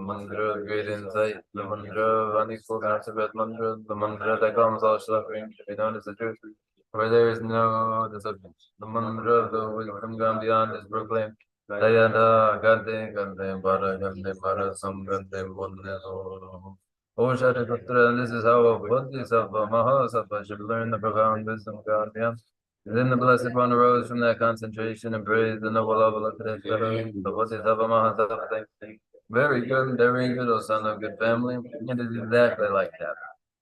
mantra of great insight, the mantra of unequal concept mantra, the mantra that calms all suffering, to be known as the truth, where there is no deception. The mantra of the wisdom gone beyond is proclaimed. Dayada Gande Gande Bara Gande Bara Sam Gande Bunne O Shariputra, this is how a Bodhisattva Mahasattva should learn the profound wisdom of God beyond. Then the Blessed One arose from that concentration and praised the noble level of the Bodhisattva Mahasattva. Very good, O son of good family. It is exactly like that.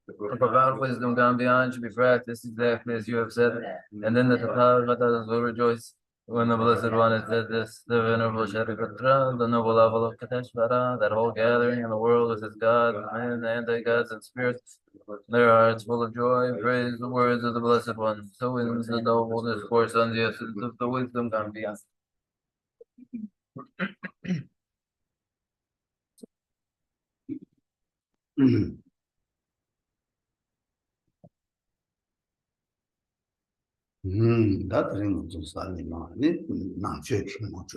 The profound wisdom gone beyond should be practiced exactly as you have said, and then the Tathagatas will rejoice. When the Blessed One has said this, the Venerable Shariputra, the noble level of Kateshvara, that whole gathering in the world is his gods, men, anti-gods, and spirits, their hearts full of joy, praise the words of the Blessed One. So ends the noble discourse on the essence of the wisdom gone beyond. That ring to Salima, not joking much.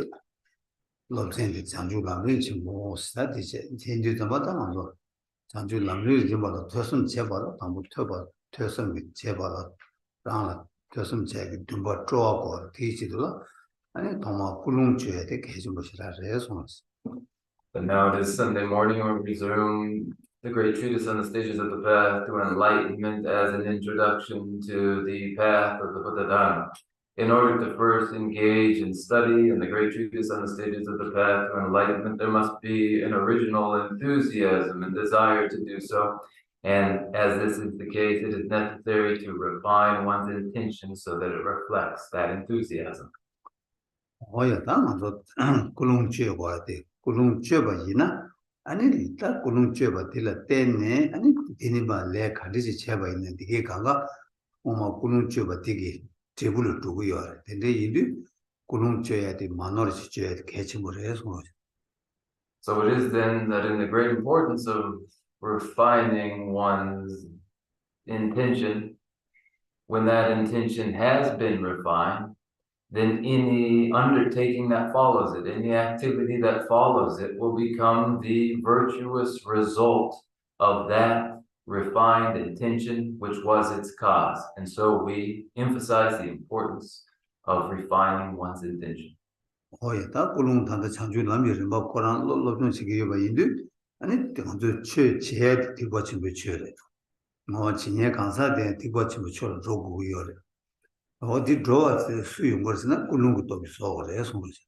Love sending Sanju Lamrim more studies, change the bottom. Sanju Lamrim, Tossum Chebala, Tamu Tuba, Tossum with Chebala, Rana, Tossum Check, Dumba Drop or Teach it, and Toma Kulum Che, the Kajubush response. But now it is Sunday morning, we resume the great treatise on the stages of the path to enlightenment as an introduction to the path of the Buddha Dharma. In order to first engage in study in the great treatise on the stages of the path to enlightenment, there must be an original enthusiasm and desire to do so. And as this is the case, it is necessary to refine one's intention so that it reflects that enthusiasm. Oh, yeah, Kulum Che, Kulum Cheba, 아니 딱 그런 죄가 될라 때네 아니 디니바 레 가리지 죄가 있는 되게 가가 어머 그런 죄가 되게 제불을 두고요. 근데 이들 그런 죄야 돼 만어지 죄야 개침을 해서 So it is then that in the great importance of refining one's intention, when that intention has been refined, then any undertaking that follows it, any activity that follows it will become the virtuous result of that refined intention, which was its cause. And so we emphasize the importance of refining one's intention. 다 꿀ung 단다 창주 남이를 뭐 고란 로좀 시기가 인도 아니 또 최제 뒤받침 붙여래. 뭐 진에 강사대 뒤받침 붙여 로고요래. 어디 들어와서 수용 것은 꿀ung 것도 있어래 소리지.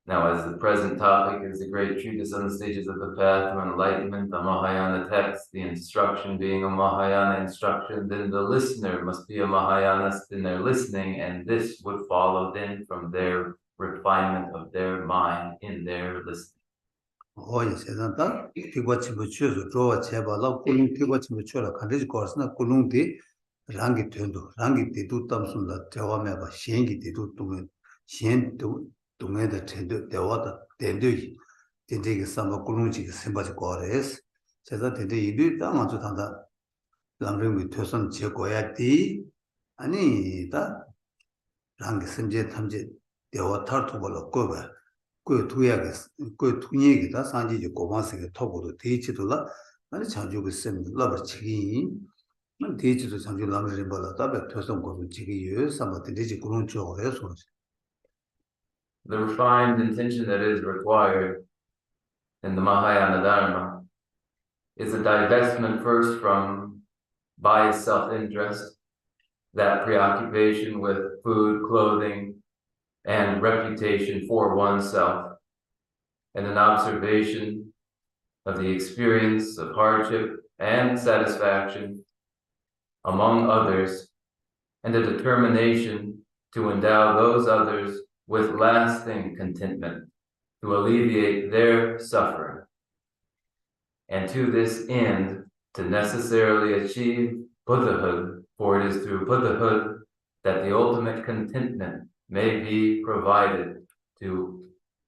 Now, as the present topic is the great treatise on the stages of the path to enlightenment, the Mahayana text, the instruction being a Mahayana instruction, then the listener must be a Mahayanist in their listening, and this would follow then from their refinement of their mind in their listening. 세상다 뒤받침 붙여서 들어와 제발로 꿀ung 뒤받침 붙여라. 간지 거스나 꿀ung디 랑기 된도 랑기 뒤도 담순다 대화매 봐. 시행기 뒤도 동은 시행도 동에다 텐도 대화다 텐도이 텐데기 삼바 꿀ung지가 sem바지 거래스 제가 텐데 이들 담아서 단다 람림이 퇴선 제거야 돼 아니 다 랑기 선제 탐제 대화 탈투벌로 거봐 그 두야게 그 두니기다 산지지 고마스게 토고도 대치도라 아니 장주고 셈 러버 치기 만 대치도 장주 람림 벌었다 배 퇴선 거도 치기 유 삼바데 대지 그런 쪽으로 해서 The refined intention that is required in the Mahayana Dharma is a divestment first from biased self-interest, that preoccupation with food, clothing, and reputation for oneself, and an observation of the experience of hardship and satisfaction among others, and a determination to endow those others with lasting contentment, to alleviate their suffering, and to this end, to necessarily achieve Buddhahood, for it is through Buddhahood that the ultimate contentment may be provided to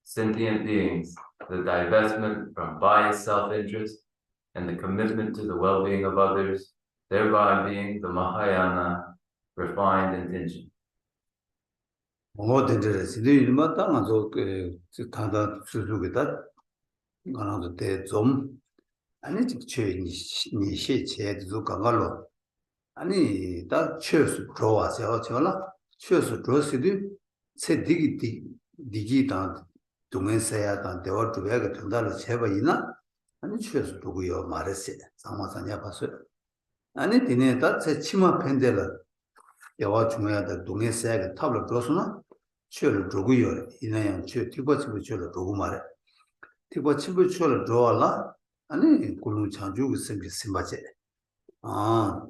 sentient beings, the divestment from biased self-interest and the commitment to the well-being of others, thereby being the Mahayana refined intention. 가나도 대좀 아니 직체 니시 제도 강가로 아니 다 최소 좋아서 저라 최소 좋으시디 세 디기다 동행사야 단 대화 두배가 된다는 제바이나 아니 최소 누구요 말했어 상마산야 봤어요 아니 디네다 제 치마 팬데라 대화 중요하다 동행사야 탑을 들었으나 최소 누구요 이나양 최 티버치부 최소 누구 말해 티버치부 최소 좋아라 아니 굴루 창주고 심바제 아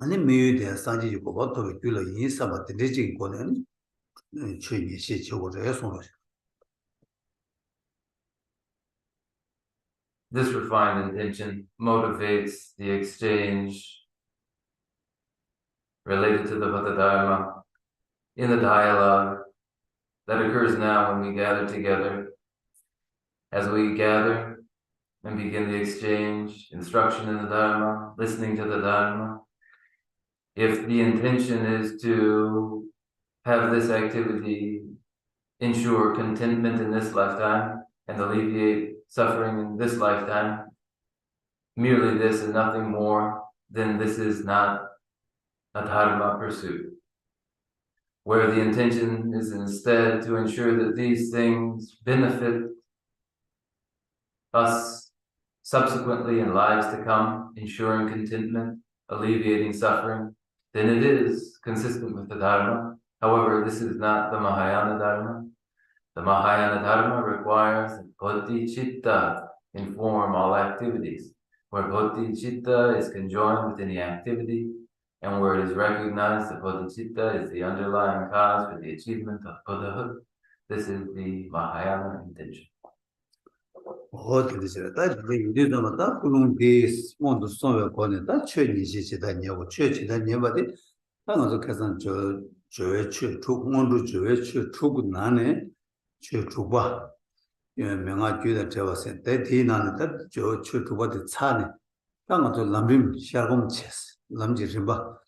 아니 메유대 산지 주고 버터를 줄러 인사바 되지 거는 최니시 저거를 해서 This refined intention motivates the exchange related to the Bhattadharma in the dialogue that occurs now when we gather together. As we gather and begin the exchange, instruction in the Dharma, listening to the Dharma, if the intention is to have this activity ensure contentment in this lifetime and alleviate suffering in this lifetime, merely this and nothing more, then this is not a dharma pursuit. Where the intention is instead to ensure that these things benefit us subsequently in lives to come, ensuring contentment, alleviating suffering, then it is consistent with the Dharma. However, this is not the Mahayana Dharma. The Mahayana Dharma requires that bodhicitta inform all activities, where bodhicitta is conjoined with any activity, and where it is recognized that bodhicitta is the underlying cause for the achievement of Buddhahood. This is the Mahayana intention. 어떻게 되죠? 다 이제도 맞다. 그런 게 모두 소외 권에다 최니시 지다냐고 최지다냐바데 당어서 계산 저의 최 조공으로 저의 최 초고 나네 최 주바 예 명아주의 저와서 대디나는 저 최주바데 차네 당어서 람림 샤곰체스 람지 림바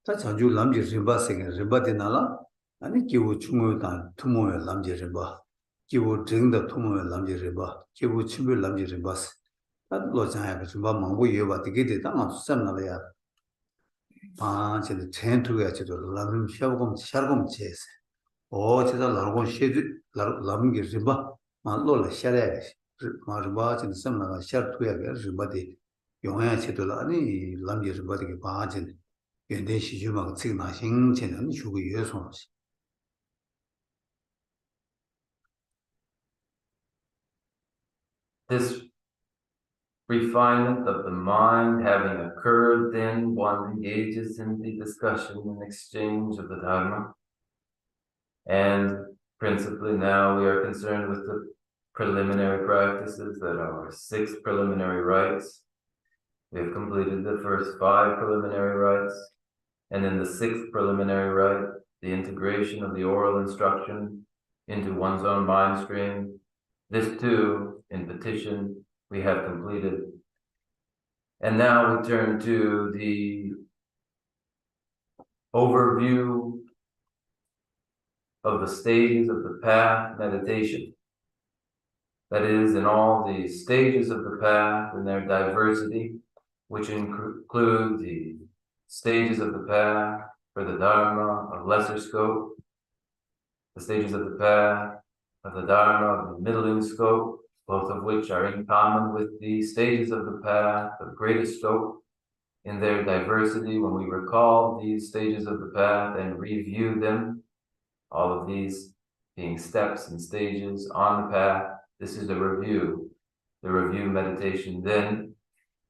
다 자주 람지 림바 생에 림바데나라 아니 기부 중요다 투모에 람지 림바 기부 정도 투모에 람지 림바 기부 친구 람지 림바스 다 로장야 그 림바 망고 예바 되게 되다 셈나야 아 진짜 텐투가 저도 람림 샤곰체스 제가 라고 쉐드 라밍게 림바 말로라 샤레 마르바 진 섬나가 샤투야게 림바디 용야 체도라 아니 람게 림바디게 바진 연대 시주막 찍나 신체는 주고 예송시 This refinement of the mind having occurred, then one engages in the discussion and exchange of the Dharma. And principally now we are concerned with the preliminary practices that are 6 preliminary rites. We have completed the first 5 preliminary rites. And in the 6th preliminary rite, the integration of the oral instruction into one's own mind stream. This too, in petition, we have completed. And now we turn to the overview of the stages of the path meditation. That is, in all the stages of the path and their diversity, which include the stages of the path for the Dharma of lesser scope, the stages of the path of the Dharma of the middling scope, both of which are in common with the stages of the path of greatest scope in their diversity. When we recall these stages of the path and review them, all of these being steps and stages on the path, this is a review. The review meditation then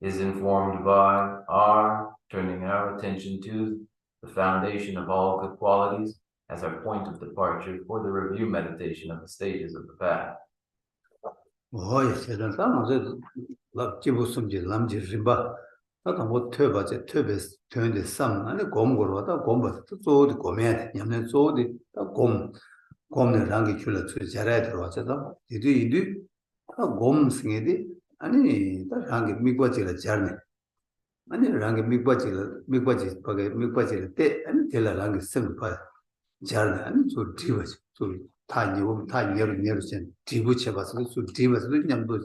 is informed by our turning our attention to the foundation of all good qualities as our point of departure for the review meditation of the stages of the path. 세상다 맞아 랍지부숨지 람지 림바 나도 뭐 퇴바제 퇴베스 퇴는데 쌈 아니 곰고로 왔다 곰바서 쪼디 고메야 냠네 쪼디 곰네 랑기 줄을 잘해 들어왔다 이디 곰 승에디 아니 다 랑기 미과지라 잘네 아니 랑기 미과지 바게 미과지를 때 아니 텔라 랑기 승파 잘네 아니 저 디버지 저 다 니고 다 니르 전 디부체 봐서 수 디버서 냠도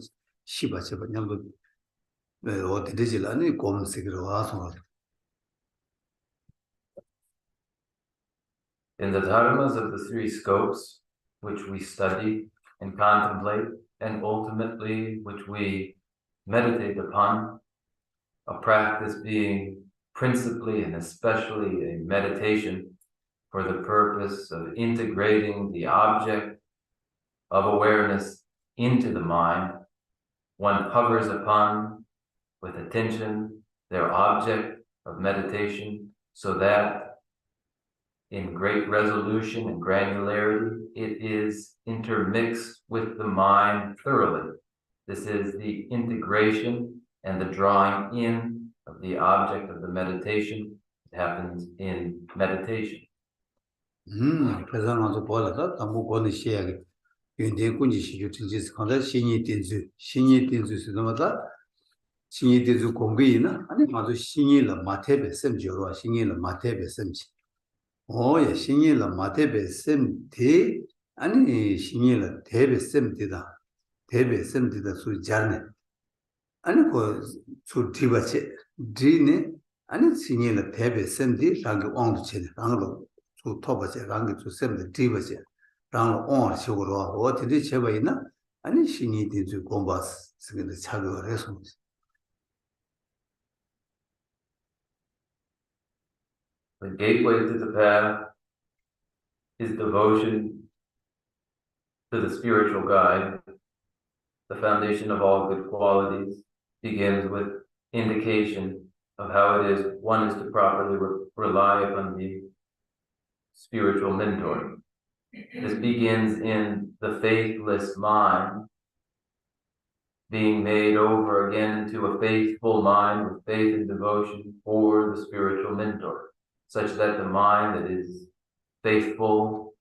시바체 봐 냠도 어디 되질라니 곰색으로 와서 In the dharmas of the three scopes, which we study and contemplate, and ultimately which we meditate upon, a practice being principally and especially a meditation for the purpose of integrating the object of awareness into the mind, one hovers upon with attention their object of meditation so that in great resolution and granularity, it is intermixed with the mind thoroughly. This is the integration and the drawing in of the object of the meditation. It happens in meditation. 그래서 나도 보라다 담고 거는 시야게 윤대 군지 시주 til지스 간다 신이 딘즈스도마다 신이 딘즈 공부이나 아니 맞아 신이라 마테베 셈지로 신이라 마테베 셈지 오예 신이라 마테베 셈디 아니 신이라 데베 셈디다 데베 셈디다 수 잘네 아니 그수 디바체 디네 아니 신이라 데베 셈디 랑게 왕도 체네 랑로 수 토바체 랑게 수 셈디 디바체 랑 온 식으로 어디 제가 있나 아니 신이 딘즈 공부스 쓰는데 착을 해서 The gateway to the path is devotion to the spiritual guide. The foundation of all good qualities begins with indication of how it is one is to properly rely upon the spiritual mentor. This begins in the faithless mind being made over again into a faithful mind with faith and devotion for the spiritual mentor, such that the mind that is faithful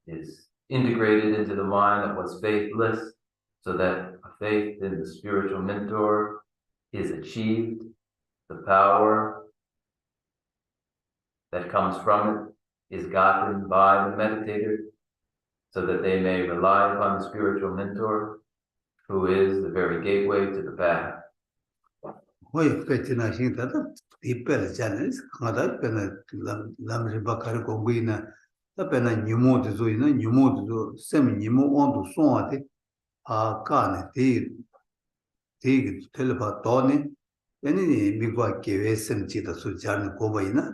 is integrated into the mind that was faithless, so that a faith in the spiritual mentor is achieved. The power that comes from it is gotten by the meditator, so that they may rely upon the spiritual mentor, who is the very gateway to the path. 거의 배치나 신다다 이별잖아요. 가다 배나 람림 바카르 공부이나 배나 니모도 조이나 니모도 세미 니모 온도 송아데 아 까네 데 텔바 도네 아니 미과 계획sem지다 수자는 고바이나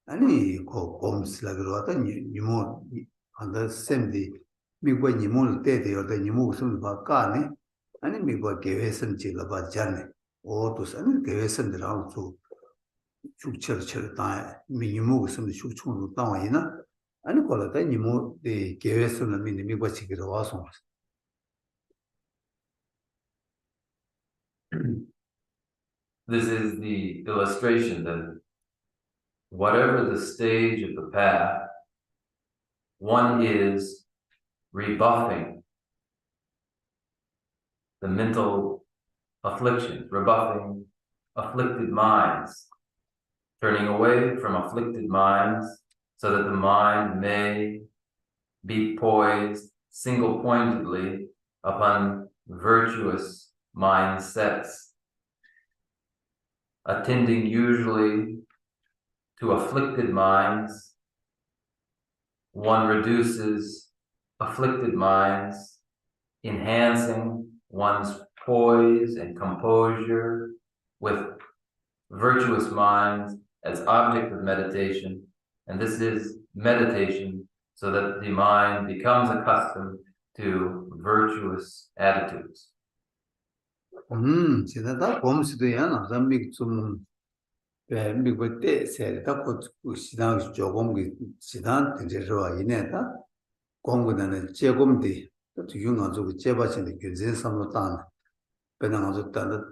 아니 곰스라 그러다 니모 안다 셈디 미과 니모를 때되어다 니모 무슨 바 까네 아니 미과 계획sem지라 바잖네 오도선 계획sem들하고 쭉 축처처럼 다 미니모 무슨 축충으로 나와이나 아니 걸었다 니모 데 계획sem을 미과 지기로 와서 This is the illustration that whatever the stage of the path, one is rebuffing the mental afflictions, rebuffing afflicted minds, turning away from afflicted minds so that the mind may be poised single-pointedly upon virtuous mindsets, attending usually to afflicted minds. One reduces afflicted minds, enhancing one's poise and composure with virtuous minds as object of meditation. And this is meditation so that the mind becomes accustomed to virtuous attitudes. 지나다 봄수도야 남산미 좀 미국 때 세다 그 시당 조금 그 시당 된저와 이내다 공부는 제공디 또 유용하고 제바신의 교재 삼로단 배낭하고 단다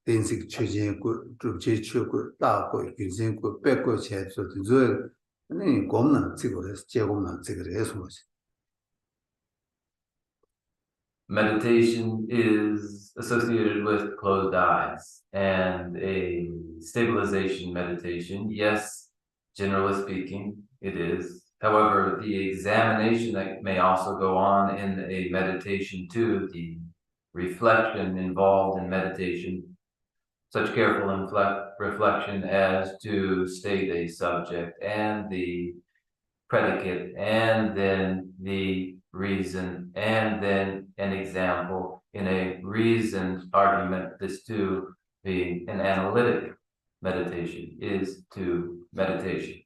된식 추진 그 주제 추고 다고 교재 그 백고 제도 저 아니 공는 지고를 제공는 지고를 해서 Meditation is associated with closed eyes, and a stabilization meditation, yes, generally speaking, it is However, the examination that may also go on in a meditation too, the reflection involved in meditation, such careful reflection as to state a subject and the predicate and then the reason and then an example in a reasoned argument, this too being an analytic meditation is to meditation.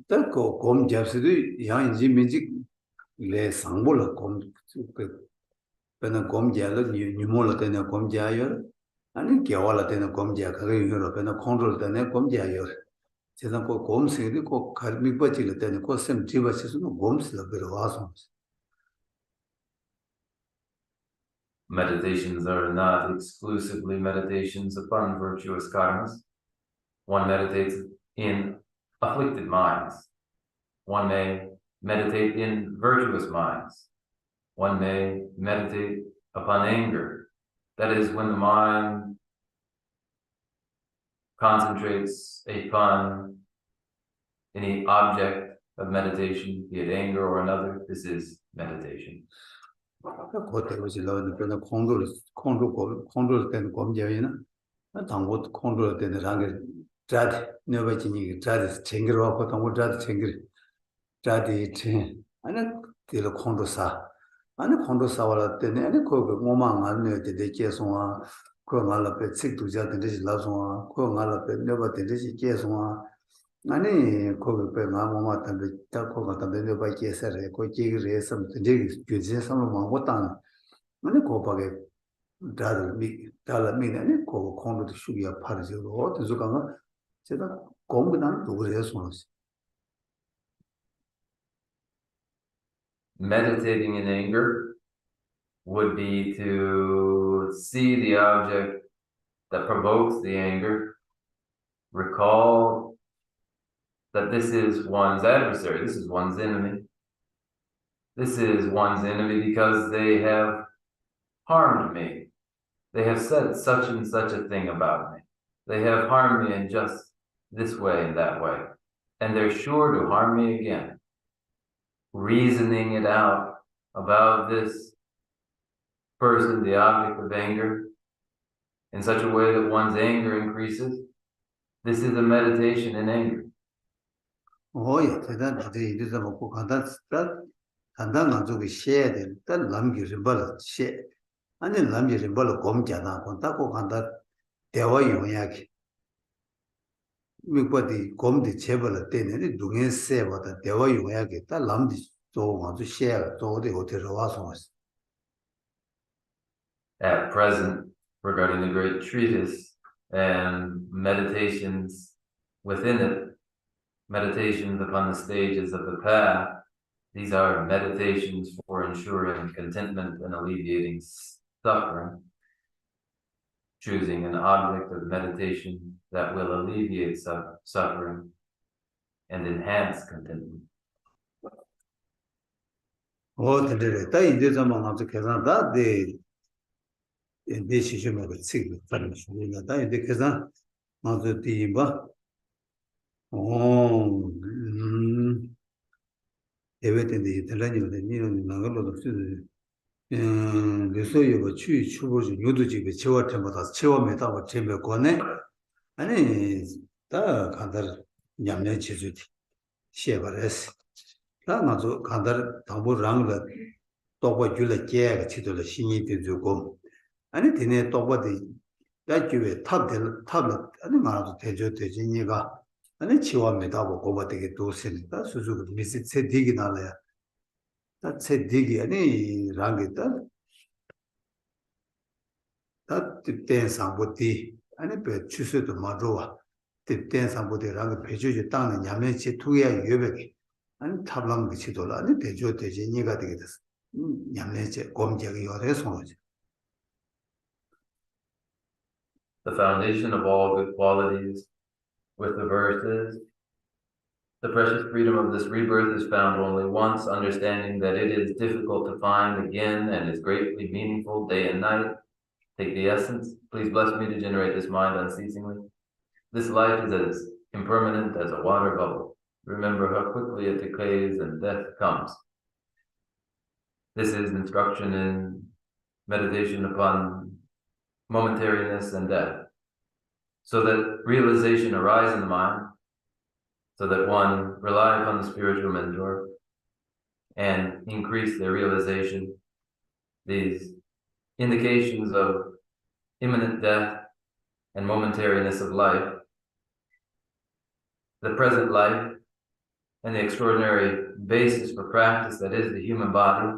딱 곰 잡수도 양인지 민지 레 상보라 곰 배는 곰자를 뉴몰라 되는 곰자요 아니 개와라 되는 곰자 그게 유로 배는 컨트롤 되는 곰자요 세상 그 곰스도 그 갈미 버질 되는 코셈 집어서는 곰스라 그러 와서 Meditations are not exclusively meditations upon virtuous karmas. One meditates in afflicted minds. One may meditate in virtuous minds. One may meditate upon anger. That is when the mind concentrates upon any object of meditation, be it anger or another. This is meditation. 그것도 나오는 배는 컨트롤 되는 곰자이나 당고 컨트롤 되는 랑게 자디 너버지니 자디 챙기러 왔고 당고 자디 챙기리 자디 챙 아니 딜 컨트롤사 아니 컨트롤사와라 때네 아니 그거 뭐만 안네 때 계속아 그거 말라베 책도 자든지 라송아 그거 말라베 너버든지 계속아 아니 그거 배 마음만 담배 딱고 담배 너버 계세래 그 얘기를 해서 되게 규제해서 뭐고단 아니 그거밖에 달미 아니 그거 컨트롤도 수기야 파르죠 어디서 가면 제가 공부는 누구를 해서 Meditating in anger would be to see the object that provokes the anger, recall that this is one's adversary, this is one's enemy. This is one's enemy because they have harmed me. They have said such and such a thing about me. They have harmed me in just this way and that way. And they're sure to harm me again. Reasoning it out about this person, the object of anger, in such a way that one's anger increases. This is a meditation in anger. 예, 대단하대. 이래서 먹고 간단한 쪽이 셔야 돼. 딱 남기를 벌어 셔. 아니 남기를 벌어 곰잖아. 건다고 간다. 대화 용약이. 미국이 곰디 제벌 때는 동행 세보다 대화 용약이 딱 남디 또 아주 셔. 또 어디 와서 At present, regarding the great treatise and meditations within it, meditations upon the stages of the path, these are meditations for ensuring contentment and alleviating suffering, choosing an object of meditation that will alleviate suffering and enhance contentment. 근데 다 이제 zaman 아주 계산다 네 시점에 지금 다른 소리가 이제 계산 아주 뒤봐 에베텐데 달라니는데 니는 나가로도 쓰지 그래서 취 추보지 요도집에 채워 때마다 채워매다고 제배 권에 아니 다 간다 냠내 제주디 시에바레스 다 나도 간다 담보랑을 또고 줄에 깨가 치도록 신이 되고 아니 되네 또고디 야규에 탑들 아니 말아도 대조되지 니가 아니 치워매다고 고바되게 도스니다 수수고 미세 세디기 나라야 다 세디기 아니 랑게다 다 뜻된 상보디 아니 배 추수도 마로와 뜻된 상보디 랑게 배주지 땅은 냠매치 투야 유백이 아니 탑랑 비치도라 아니 대조되지 니가 되게 됐어 냠매치 곰적이 요래서 오지 The foundation of all good qualities with the verse is, the precious freedom of this rebirth is found only once, understanding that it is difficult to find again and is greatly meaningful day and night. Take the essence. Please bless me to generate this mind unceasingly. This life is as impermanent as a water bubble. Remember how quickly it decays and death comes. This is instruction in meditation upon momentariness and death, so that realization arise in the mind, so that one rely upon the spiritual mentor and increase their realization. These indications of imminent death and momentariness of life, the present life, and the extraordinary basis for practice that is the human body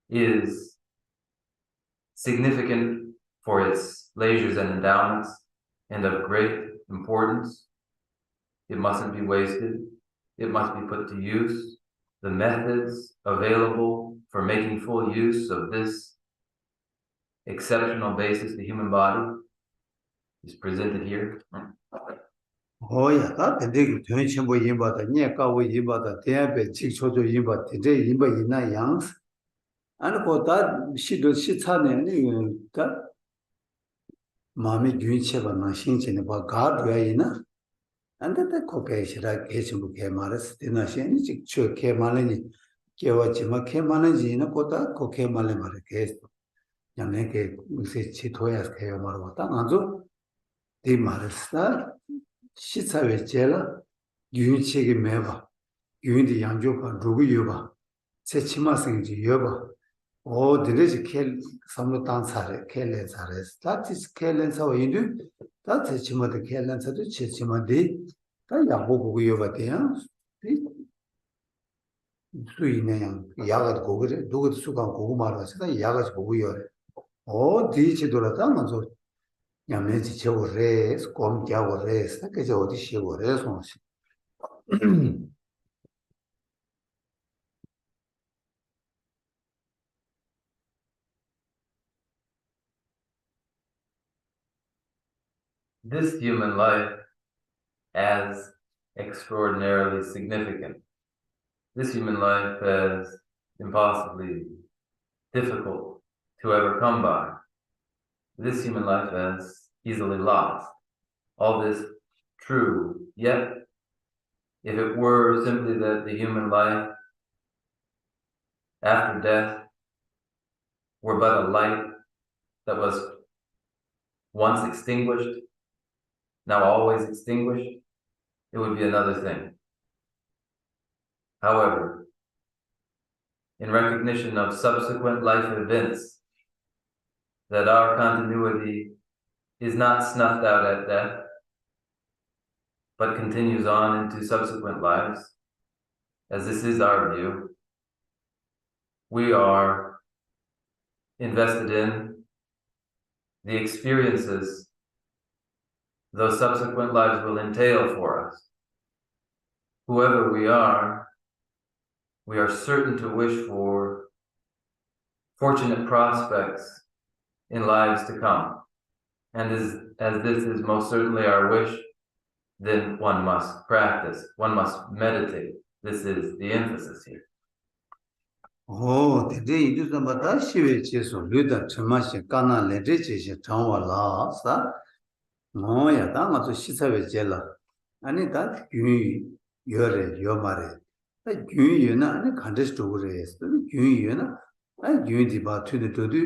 is significant for its leisures and endowments and of great importance. It mustn't be wasted. It must be put to use. The methods available for making full use of this exceptional basis, the human body, is presented here. Oh yeah, that the thing chen bo yin ba da, nie ka wo yin ba da, tian bei chi cho jo yin ba, de yin ba yin na yang. An ko da shi do shi cha ne ni da ma mi gyun che ba na xin che ne ba ga do ya yin na. An da ko ke shi da ke chen bu ke ma res, de na xin ni chi cho ke ma le ni. Ke wa chi ma ke ma le ji na ko da ko ke ma le ma re ke. Ya ne ke se chi to ya ke ma ro ta na zo. De ma res da 시차에 제라 유인치기 매봐 유인디 양조가 누구 여봐 제 치마생지 여봐 오 드레지 켈 삼로 단사래 켈레 잘했어 다치 켈렌사와 인도 다치 치마데 켈렌사도 제 치마데 다 양보 보고 여봐대요 수이네 양 야가 고그래 누구도 수강 고고 말아서 다 야가 보고 여래 오 디치 돌아다 먼저 야매지 저거래 꼼자고래 그게 어디 시고래 손시 This human life as extraordinarily significant. This human life as impossibly difficult to ever come by. This human life as easily lost. All this true, yet if it were simply that the human life after death were but a light that was once extinguished, now always extinguished, it would be another thing. However, in recognition of subsequent life events, that our continuity is not snuffed out at death, but continues on into subsequent lives, as this is our view, we are invested in the experiences those subsequent lives will entail for us. Whoever we are certain to wish for fortunate prospects in lives to come. And as this is most certainly our wish, then one must practice, one must meditate. This is the emphasis here. 오 데데 이두도 마다 시베 제소 류다 처마시 까나 레데 제시 장와라 사 뭐야 다마도 시사베 제라 아니 다 균이 여래 여마래 다 균이나 아니 간데스도 그래서 균이나 아니 균이 바 투데도도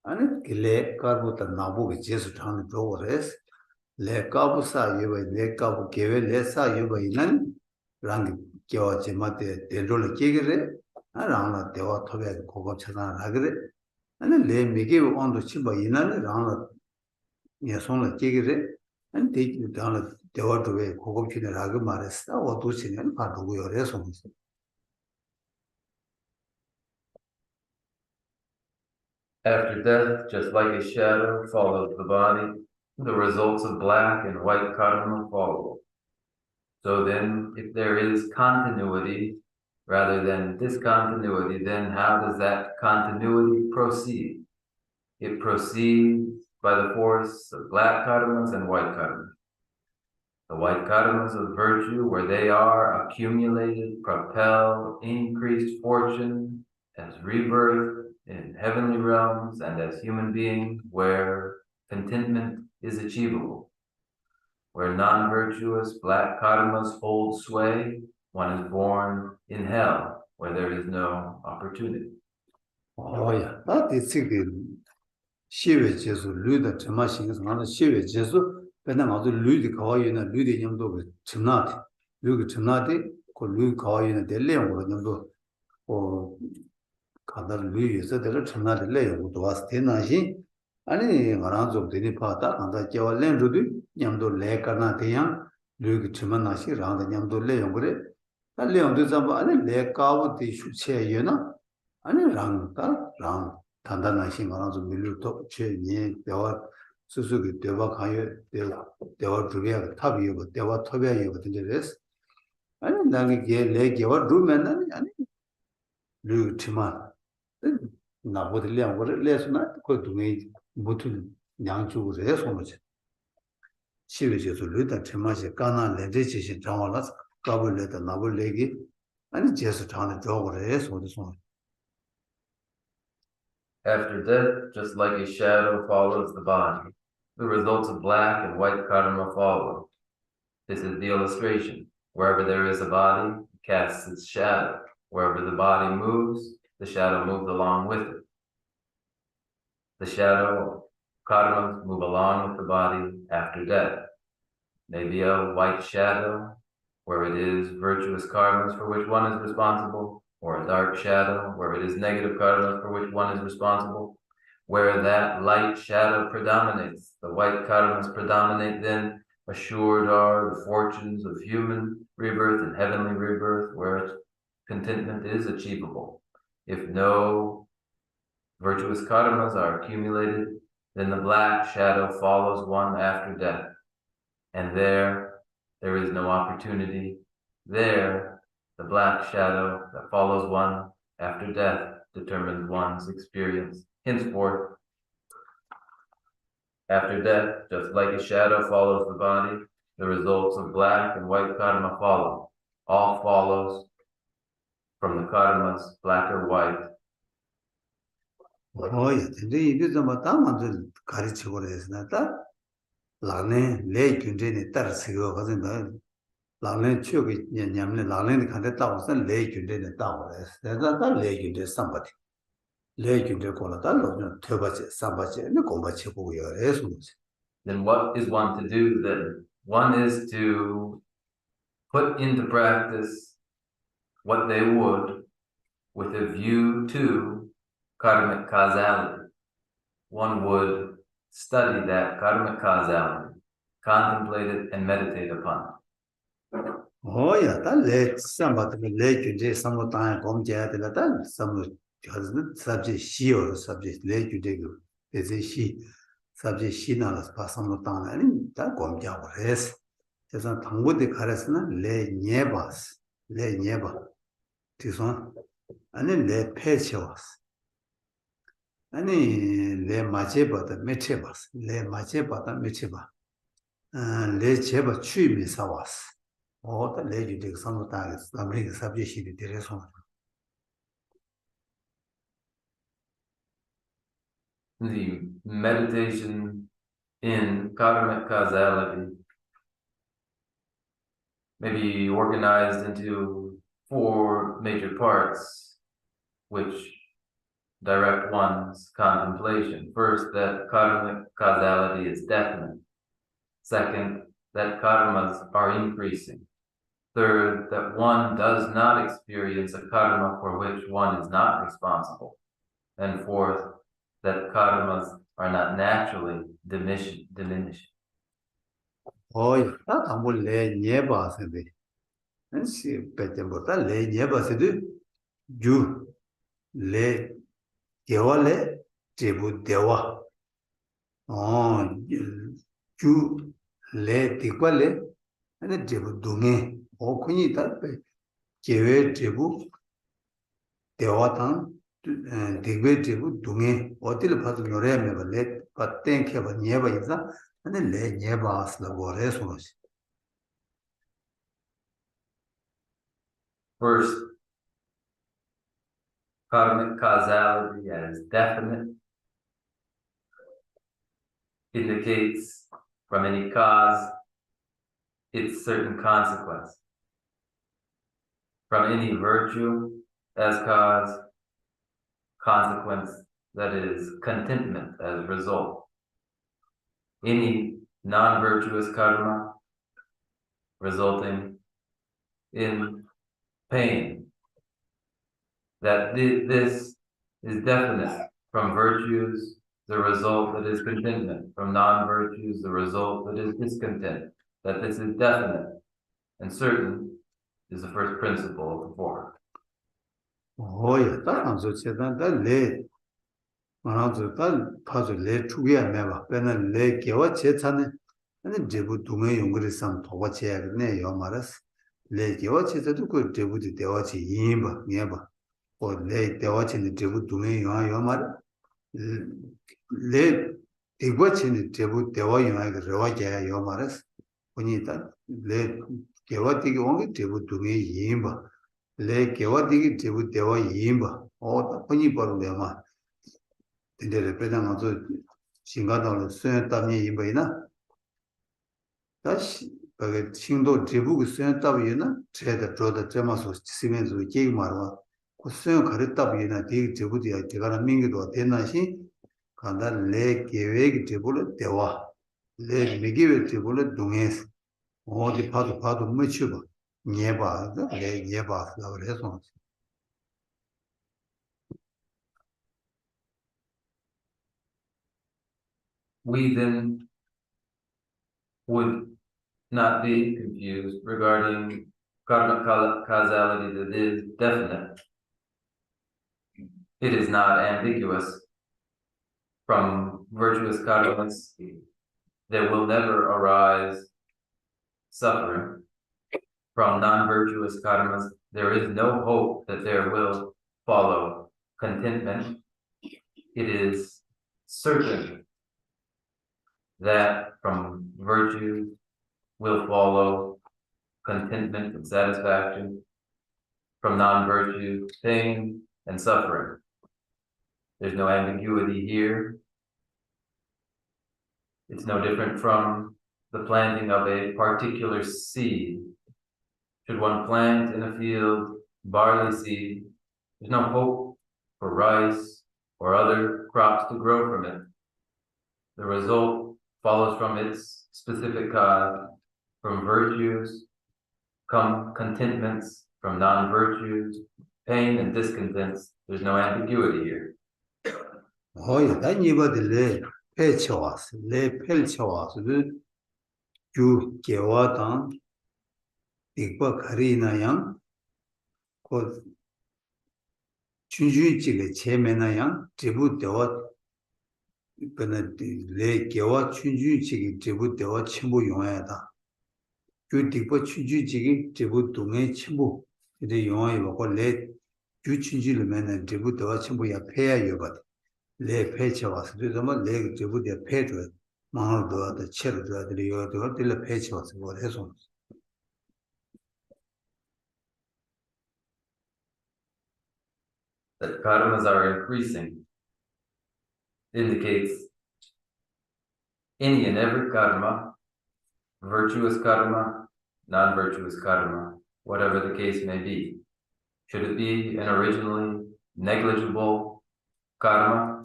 아니 길레 카르보타 나보게 제소 장네 도그래스 레 카부사 예베 레 카부 게베 레사 예베는 랑기 겨 제마데 델롤 깨게레 rāngā dewa tōbyā kōkōp chāsāna rāgirī ānā lē mīgī wāndu chīmbā yīnā rāngā nyā sōngā jīgirī ānā dēkī rāngā dewa tōbyā kōkōp chīnā rāgī mārī sā wā tū chīnā pā rūgu yorē sōngā. After death, just like a shadow follows the body, the results of black and white karma follow. So then, if there is continuity, rather than discontinuity, then how does that continuity proceed? It proceeds by the force of black karmas and white karmas. The white karmas of virtue, where they are accumulated, propel increased fortune as rebirth in heavenly realms and as human beings, where contentment is achievable. Where non-virtuous black karmas hold sway, one is born in hell, where there is no opportunity. 야, 나 대체게 시외 제수 류의 점마싱에서 나는 시외 제수 배낭 아주 류의 가와이나 류의 냠도 그 점나데 류의 점나데 그 류의 가와이나 될래용으로 냠도 어 가다 류에서 될 점나데 레용도 와서 되나시 아니 말한 좀 되니 파다 간다 깨월렌 루디 냠도 레카나 대양 류의 점나시 라다 냠도 레용 그래 달래용도 잡아 아니 레카고 대슈체여나 아니 랑다 랑 단단하신 거랑 좀 밀루도 제니 대화 수수기 대화 가요 대화 주변 탑이요 대화 탑이요 같은 데서 아니 나게 내 개와 루면은 아니 루티만 나보들량 거를 레스나 그 동에 무튼 양쪽으로 해서 뭐지 시외에서 루다 테마시 까나 레데지신 장화라서 까불레다 나불레기 아니 제수 장에 저거를 해서 어디서 After death, just like a shadow follows the body, the results of black and white karma follow. This is the illustration. Wherever there is a body, it casts its shadow. Wherever the body moves, the shadow moves along with it. The shadow karmas move along with the body after death. Maybe a white shadow, where it is virtuous karmas for which one is responsible, or a dark shadow, where it is negative karmas for which one is responsible. Where that light shadow predominates, the white karmas predominate, then assured are the fortunes of human rebirth and heavenly rebirth, where contentment is achievable. If no virtuous karmas are accumulated, then the black shadow follows one after death. And there is no opportunity. There, the black shadow that follows one after death determines one's experience. Henceforth, after death, just like a shadow follows the body, the results of black and white karma follow. All follows from the karmas, black or white. 근데 이게 좀 맞다만 가르치고 그래서 나 라네 내 균제에 따라 쓰고 가진다 라네 추억이 냠네 라네 간데 따와서 내 균제에 따와서 내가 다 균제 삼바티 균제 거라다 놓으면 퇴바지 삼바지 내 공바치 보고 그래서 Then what is one to do then? One is to put into practice what they would with a view to karmic causality. One would study that karmic causality, contemplate it, and meditate upon it. 다 삼바티 균제 삼모타에 공제야 되다 삼모 subject 시어 subject 균제고 대세 시 subject 시나라서 파삼모타에 아니 다 공제하고 그래서 그래서 당고대 가르스는 레 녜바 뒤선 아니 레 패치와스 아니 레 마제바다 메체바스 레 마제바다 메체바 레 제바 취미 사와스 어다 레지 되게 상도다 아무리 sabject이 되래서 The meditation in karmic causality may be organized into 4 major parts, which direct one's contemplation. First, that karmic causality is definite. Second, that karmas are increasing. Third, that one does not experience a karma for which one is not responsible. And fourth, that karmas are not naturally diminished. 다 담볼 레 녜바스데 시 베템보다 레 녜바스데 주레 개월레 제부 대와 주레 디과레 아니 제부 동에 오코니 달베 제외 제부 대화당 디베 제부 동에 어디를 봐도 요래면 레 바땡케 바 녜바 있다 아니 레 녜바스라 고레서 First, karmic causality as definite indicates from any cause its certain consequence. From any virtue as cause, consequence that is contentment as result. Any non-virtuous karma resulting in pain. That this is definite. From virtues, the result that is contentment. From non-virtues, the result that is discontent. That this is definite and certain is the first principle of the four. Oh, yeah, that's so that lay. Manzo tal paso le chuya meba pena le kewa che chane ane jebu dunga yungri sam toba che ne yo maras le kewa che tu ko jebu de dewa che yimba nyeba o le dewa che ne jebu dunga yo mar le dewa che ne jebu dewa yo rewa che yo maras oni ta le kewa ti ongi jebu dunga yimba le kewa ti jebu dewa yimba o ta oni por le ma 근데 레페다 먼저 신가도로 수행 답이 이거이나 다시 그 신도 제부고 수행 답이나 제가 저도 제마서 시면서 계획 말아 그 수행 가르답이나 되게 제부디야 제가 민기도 되나시 간다 레 계획 제부를 대화 레 미기를 제부를 동해서 어디 봐도 못 치고 예봐 레 예봐 그래서 We then would not be confused regarding karma causality that is definite. It is not ambiguous. From virtuous karmas, there will never arise suffering. From non-virtuous karmas, there is no hope that there will follow contentment. It is certain that from virtue will follow contentment and satisfaction. From non-virtue, pain and suffering. There's no ambiguity here. It's no different from the planting of a particular seed. Should one plant in a field barley seed, there's no hope for rice or other crops to grow from it. The result follows from its specific cause. From virtues come contentments, from non-virtues, pain and discontents. There's no ambiguity here. 어이 난 이거들래 패쳐왔어 내 펼쳐왔어 주 개와당 이거 가리나양 그 춘주지게 제매나양 제부대와 그는 내 개와 춘주지게 제부대와 친구 용해다 주 디고 춘주지게 제부 동의 친구 이제 용해 먹고 내 주춘주르면은 제부대와 친구야 패야 여거든 le peche was do the leg to put the pedro man do the chair do the peche was what is on That karmas are increasing indicates any and every karma, virtuous karma, non-virtuous karma, whatever the case may be. Should it be an originally negligible karma,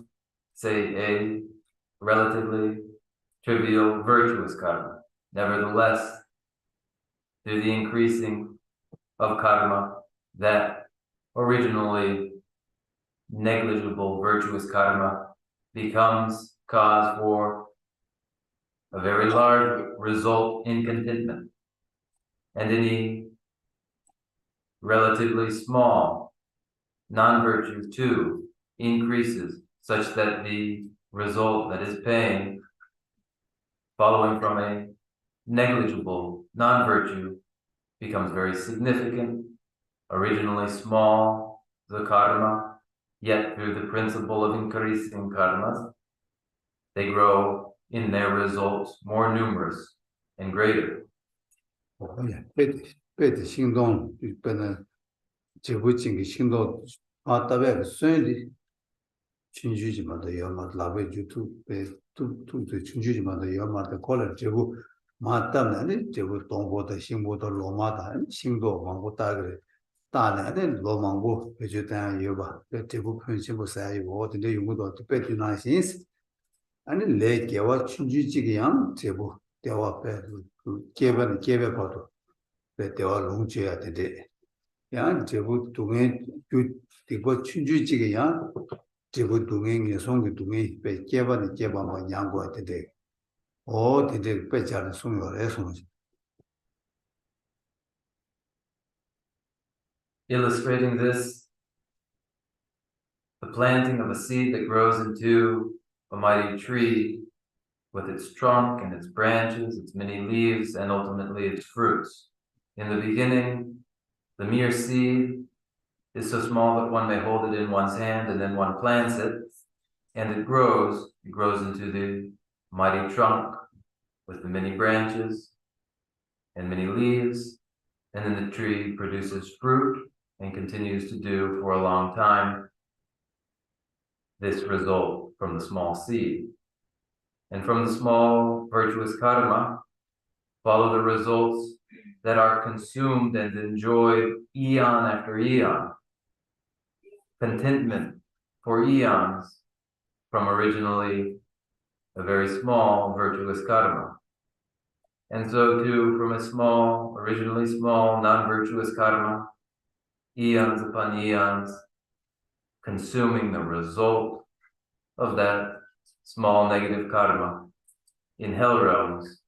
say a relatively trivial virtuous karma. Nevertheless, through the increasing of karma, that originally negligible virtuous karma becomes cause for a very large result in contentment. And any relatively small non-virtue too increases such that the result that is pain following from a negligible non-virtue becomes very significant, originally small, the karma, yet through the principle of increasing karmas, they grow in their results more numerous and greater. oh yeah bet行动本来就不进个行动啊大概顺利춘주지마다 여마 라베 주투 베 투투 춘주지마다 여마다 콜을 제고 마땀나니 제부 동보다 신보다 로마다 신도 망보다 그래 다네 로망고 베주단 여바 제부 편신부 사이고 근데 용도도 베드나 신스 아니 레게와 춘주지기양 제부 대화 그 개별 봐도 대화 롱주야 되데 야 제부 동에 그 이거 춘주지기양 제부 동행 예송의 동에 배 개발만 양고야 되데 되데 배자는 송요래 송지 Illustrating this, the planting of a seed that grows into a mighty tree with its trunk and its branches, its many leaves, and ultimately its fruits. In the beginning, the mere seed is so small that one may hold it in one's hand, and then one plants it, and it grows into the mighty trunk with the many branches and many leaves, and then the tree produces fruit and continues to do for a long time this result from the small seed. And from the small virtuous karma follow the results that are consumed and enjoyed eon after eon. Contentment for eons from originally a very small virtuous karma. And so too, from a originally small, non-virtuous karma, eons upon eons, consuming the result of that small negative karma in hell realms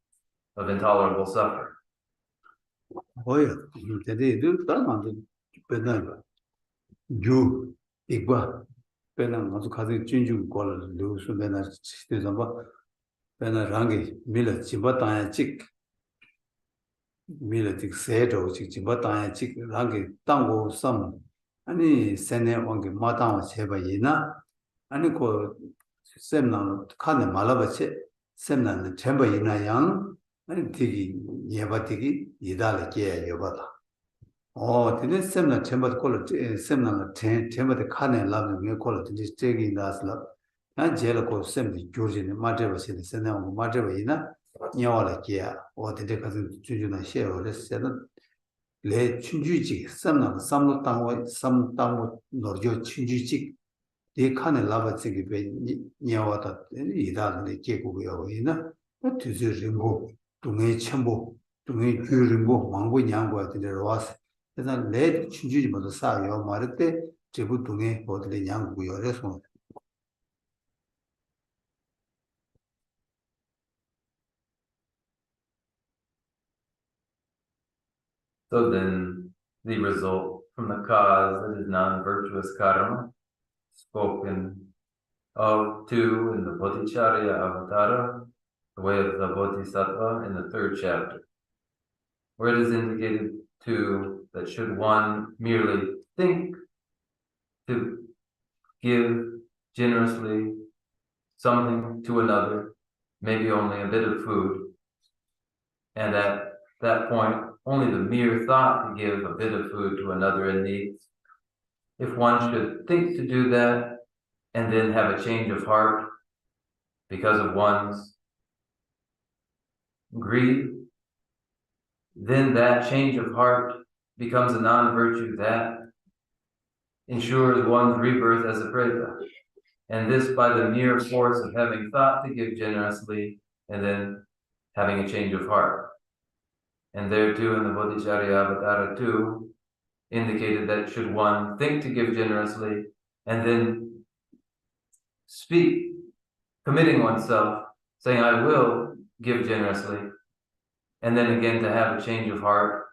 of intolerable suffering. 뭐야 대대도 다만도 배나가 주 이과 배나 아주 가지 진주 걸 루스 배나 시대서 봐 배나 랑게 밀어 집었다야 직 밀어 직 세도 직 집었다야 직 랑게 땅고 섬 아니 세네 왕게 마땅 제바이나 아니 그 셈나 칸에 말아버치 셈나는 제바이나 양 아니 되게 예바되게 이달게 여바다 근데 셈나 쳔버 콜로 셈나 쳔버 칸에 라면 콜로 되게 제기 나슬라 난 제가 그 셈이 조지네 마트버시네 세나고 마트버이나 녀와라게 되게 가서 주주나 셰어를 세는 레 춘주지 셈나 삼로 땅와 삼 땅고 노르죠 춘주지 이 칸에 라바지기 베 녀와다 이달네 계고요 이나 뒤지 링고 동해 첨보 동해 규링고 망고 냥고 되는 와서 그래서 내 춘주지 모두 사요 말할 때 제부 동해 어디 냥고요 그래서 So then the result from the cause that is non-virtuous karma, spoken of too in the Bodhicharya Avatara, the way of the Bodhisattva in the 3rd chapter, where it is indicated too that should one merely think to give generously something to another, maybe only a bit of food, and at that point, only the mere thought to give a bit of food to another in need. If one should think to do that and then have a change of heart because of one's greed, then that change of heart becomes a non-virtue that ensures one's rebirth as a preta. And this by the mere force of having thought to give generously and then having a change of heart. And there too in the Bodhicharya Avatara too, indicated that should one think to give generously and then speak, committing oneself, saying, I will give generously, and then again to have a change of heart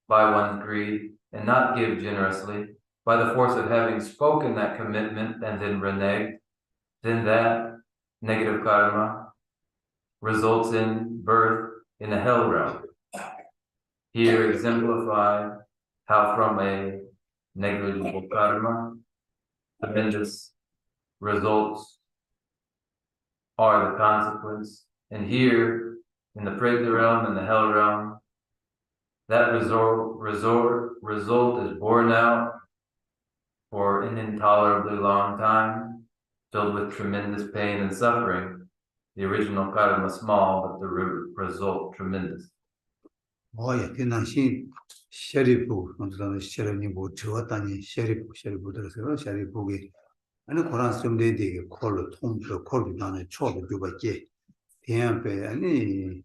by one's greed and not give generously, by the force of having spoken that commitment and then reneged, then that negative karma results in birth in a hell realm. Here exemplified how from a negligible karma, tremendous results are the consequence. And here, in the preta realm and the hell realm, that result is borne out for an intolerably long time, filled with tremendous pain and suffering. the original karma small, but the result tremendous. 뭐야, 대난신 셰리프, 먼저 셰리니 뭐 저왔다니 셰리프 들어서 셰리프게 아니 고란 좀 되게 콜로 통도 콜도 나는 초도 주바게 대한배 아니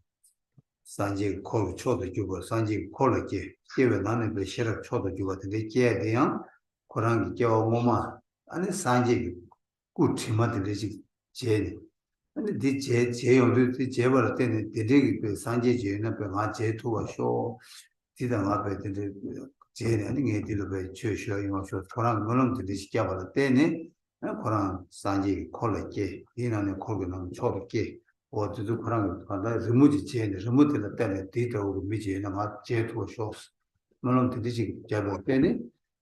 산지 콜 초도 주고 산지 콜게 계획 나는 그 셰럽 초도 주고 되게 계획 대한 고란 겨 뭐마 아니 산지 꾸티마들 되지 제 아니 제용도 제벌 때는 되게 그 산지 제는 배마 제토가 쇼 디당 앞에 되게 제는 아니 게들로 배 최셔 이마쇼 고란 물론 되지 잡을 때네 고란 산지 콜게 이나는 콜고는 초도게 어디도 그런 거 간다 리무지 제네 리무지를 때문에 데이터고 미지나 막 제토 쇼스 물론 되지 잡을 때네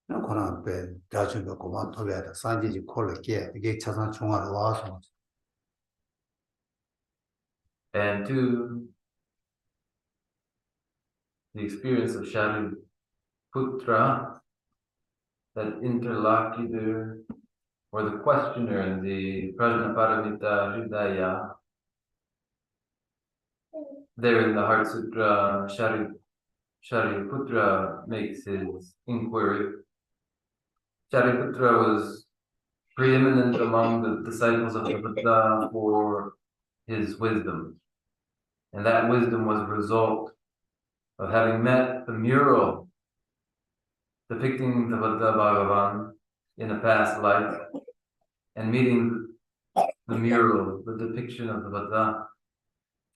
그런 배 다주도 고만 토배다 산지 콜게 이게 차상 총알 와서 And to the experience of Shariputra, that interlocutor or the questioner in the Prajnaparamita Hridaya, there in the Heart Sutra, Shariputra makes his inquiry. Shariputra was preeminent among the disciples of the Buddha for his wisdom. And that wisdom was a result of having met the mural depicting the Buddha Bhagavan in a past life and meeting the mural, the depiction of the Buddha.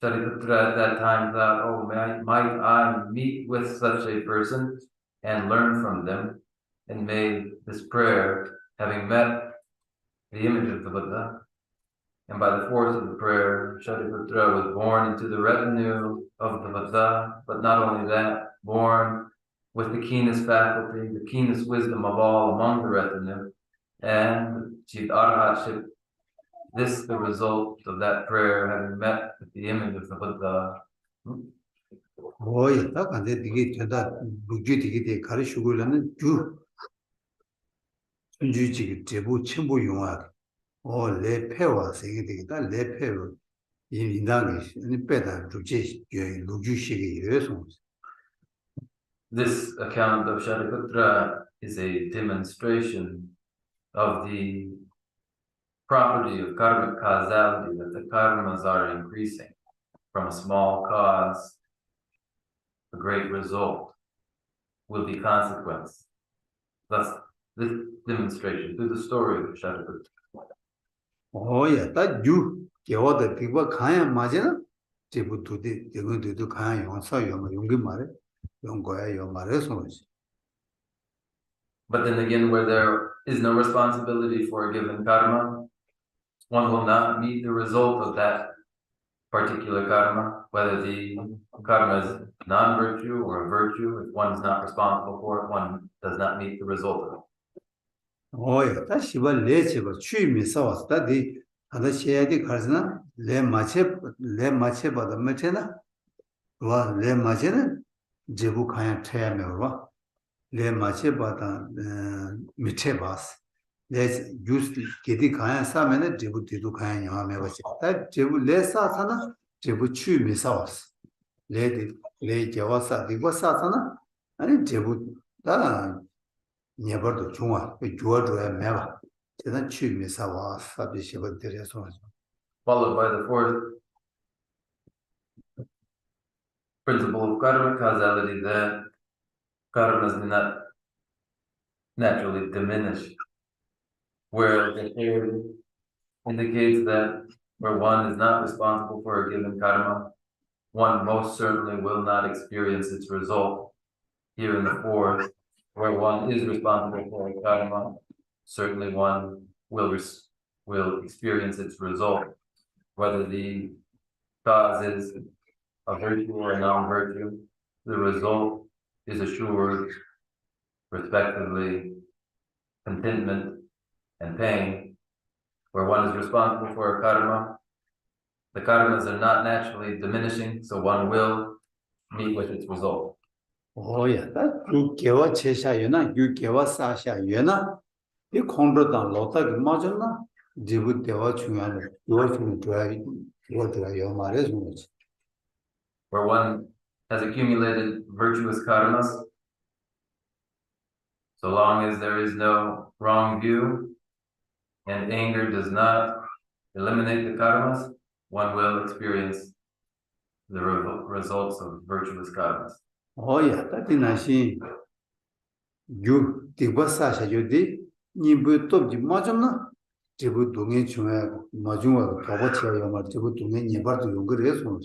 Shariputra at that time thought, oh, might I meet with such a person and learn from them, and made this prayer, having met the image of the Buddha. And by the force of the prayer, Shariputra was born into the retinue of the Buddha, but not only that, born with the keenest faculty, the keenest wisdom of all among the retinue, and achieved arhatship. This the result of that prayer, having met with the image of the Buddha. 뭐야, 딱 안돼 되게 된다. 무지 되게 가르치고는 주 순주지기 제부 첨부 용화. 레페와 세게 되겠다. 레페로 이 인당이 빼다 주제 루주식이 이래서 This account of Shariputra is a demonstration of the property of karmic causality, that the karmas are increasing. From a small cause, a great result will be consequence. Thus, this demonstration through the story of Shariputra. 뭐야, 딱 개와다 비바 가야 맞잖아. 제부도디 대군도도 가야 용사 용기 말해. 용거야 용 말해서 But then again, where there is no responsibility for a given karma, one will not meet the result of that particular karma, whether the karma is non-virtue or a virtue. If one is not responsible for it, one does not meet the result of it. 뭐야, 다시 봐 레체가 취미 싸웠어. 다디 하다 시야디 가르나 레 마체 받아 메체나 와레 마체는 제부 가야 태야메 와. 레 마체 받아 미체 바스. 레 유스 게디 가야 사면은 제부 디도 가야 영화메 바시. 다 제부 레 사사나 제부 취미 싸웠어. 레 제와사 디고 사사나 아니 제부 다 never 중화 주어줘야 매봐 제단 취미사와 사비시가 들여서 Followed by the fourth principle of karma causality, that karmas do not naturally diminish, where the third indicates that where one is not responsible for a given karma, one most certainly will not experience its result. Here in the fourth, where one is responsible for a karma, certainly one will experience its result, whether the cause is a virtue or a non-virtue. The result is assured, respectively, contentment and pain. Where one is responsible for a karma, the karmas are not naturally diminishing, so one will meet with its result. 오야 다 6개월 제샤유나 6개월 사샤유나 이 콘도단 로타기 맞았나 지부 대화 중요한 요즘 드라이 요들 요 말해서 where one has accumulated virtuous karmas, so long as there is no wrong view and anger does not eliminate the karmas, one will experience the results of virtuous karmas. 어야 따뜻나시 유 디버사샤 요디 니부 톱지 맞잖아 지부 동에 중요하고 마중하고 가버치야 요 말, 지부 동에 니바도 용거래서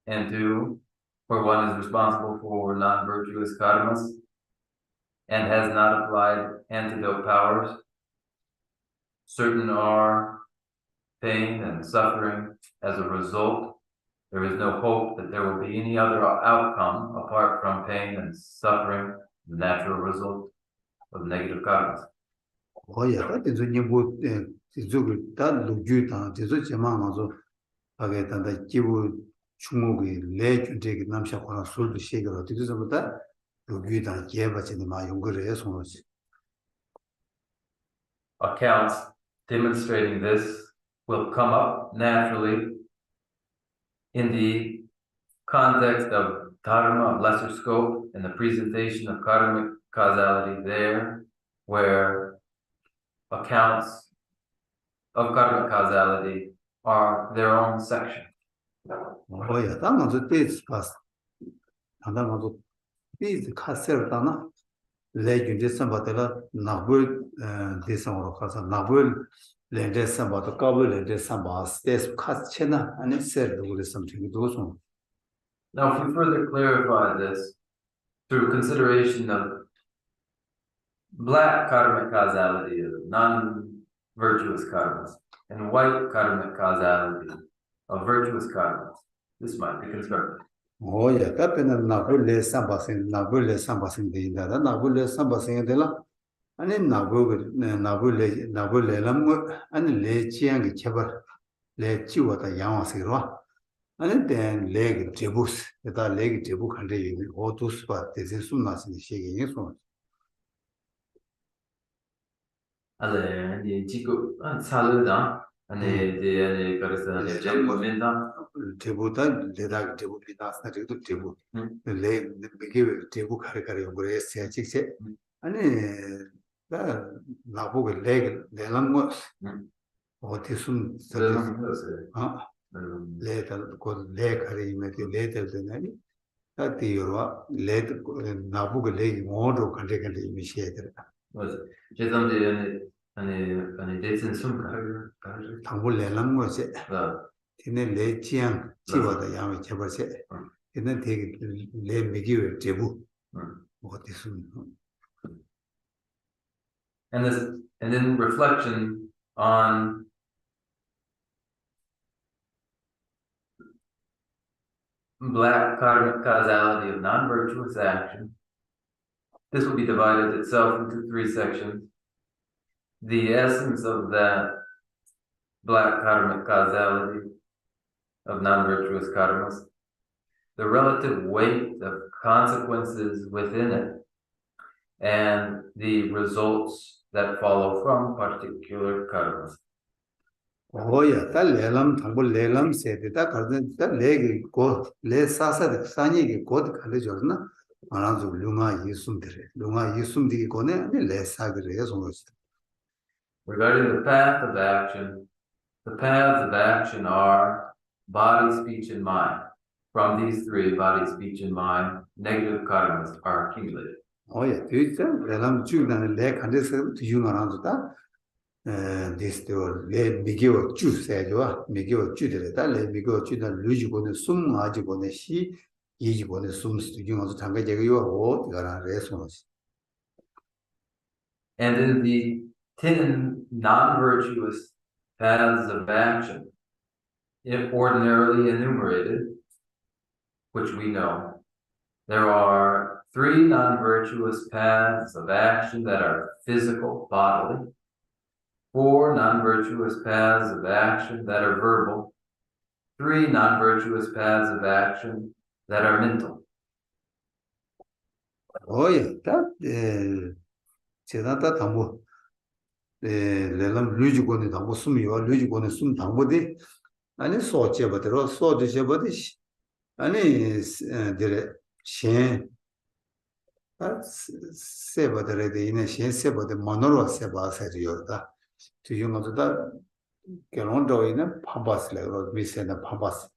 And two, where one is responsible for non-virtuous karmas and has not applied antidote powers, certain are pain and suffering as a result. There is no hope that there will be any other outcome apart from pain and suffering, the natural result of negative karmas. 어야 따뜻서 니부 지속을 다 루규다 지속 제망아서 하게 단다 지부 중국의 내준적인 남샤코나 술도 시기로 어떻게 좀다 루규다 예바치니 마 용거래서 Accounts demonstrating this will come up naturally in the context of dharma of lesser scope and the presentation of karmic causality there, where accounts of karmic causality are their own section. 어야 당아서 데스 파스 당아서 데스 카세르다나 레준데 삼바텔라 나불 데상으로 가서 나불 렌데 삼바도 까불 렌데 삼바스 데스 카체나 아니 세르도 그랬으면 되기도 Now, if we further clarify this through consideration of black karmic causality of non-virtuous karmas and white karmic causality of virtuous karmas, this might be constructive. 어야 답변은 나불레 삼바신 데인다다 나불레 삼바신 데라 아니 나불레람 아니 레치앙게 제발 레치와다 양와세로 아니 된 레게 제부스 에다 레게 제부 칸데 오투스바 데세 숨나신 시기에 손 Ale, ni chico, saluda, ane karisa, ane jamu menda. 제부다 레다 제부 비다스나 제도 제부 레 비게 제부 카레카레 요브레 세치세 아니 다 나보고 레게 레랑 뭐 어디숨 아 레다 고 레카레 메티 레들 되나니 다티요와 레 나보고 레게 모도 칸데칸데 미시에들 맞아. 제zamde ane 대신 숨 당불 레랑 뭐세 가. 티네 레치앙 치와다 야미 제벌세 티네 되게 레 미기웨 제부 어디숨 And then reflection on black karmic causality of non-virtuous action. This will be divided itself into three sections. The essence of that black karmic causality of non-virtuous karmas, the relative weight of consequences within it, and the results that follow from particular karmas. 오야 달 레람 당불 레람 세데다 가든 달 레기 고레 사사데 사니게 곧 갈려졌나 말아서 룽아 예숨들이 거네 아니 레사그레 소노스 Regarding the paths of action are body, speech, and mind. From these three, body, speech, and mind, negative karmas are accumulated. 오야 뒤에 레람 주나는 레 간데서 뒤중하나도다 데스토 레 미기오 주세요와 미기오 주들다 레 미기오 주다 루지고는 숨아지고는 시 이지고는 숨스 중앙에서 장가제가요 어디가라 레소노스 And in the 10 non-virtuous paths of action, if ordinarily enumerated, which we know, there are 3 non-virtuous paths of action that are physical, bodily, 4 non-virtuous paths of action that are verbal, 3 non-virtuous paths of action that are mental. 오야 다 제나다 담보 레람 루지고네 당고 숨이와 루지고네 숨 당고데 아니 소체버들어 소드셔버디 아니 데레 셴 세버들에 이네 셴 세버데 모노로 세바세리오다 tuyonoda kelon ina pambas le ro misena pambas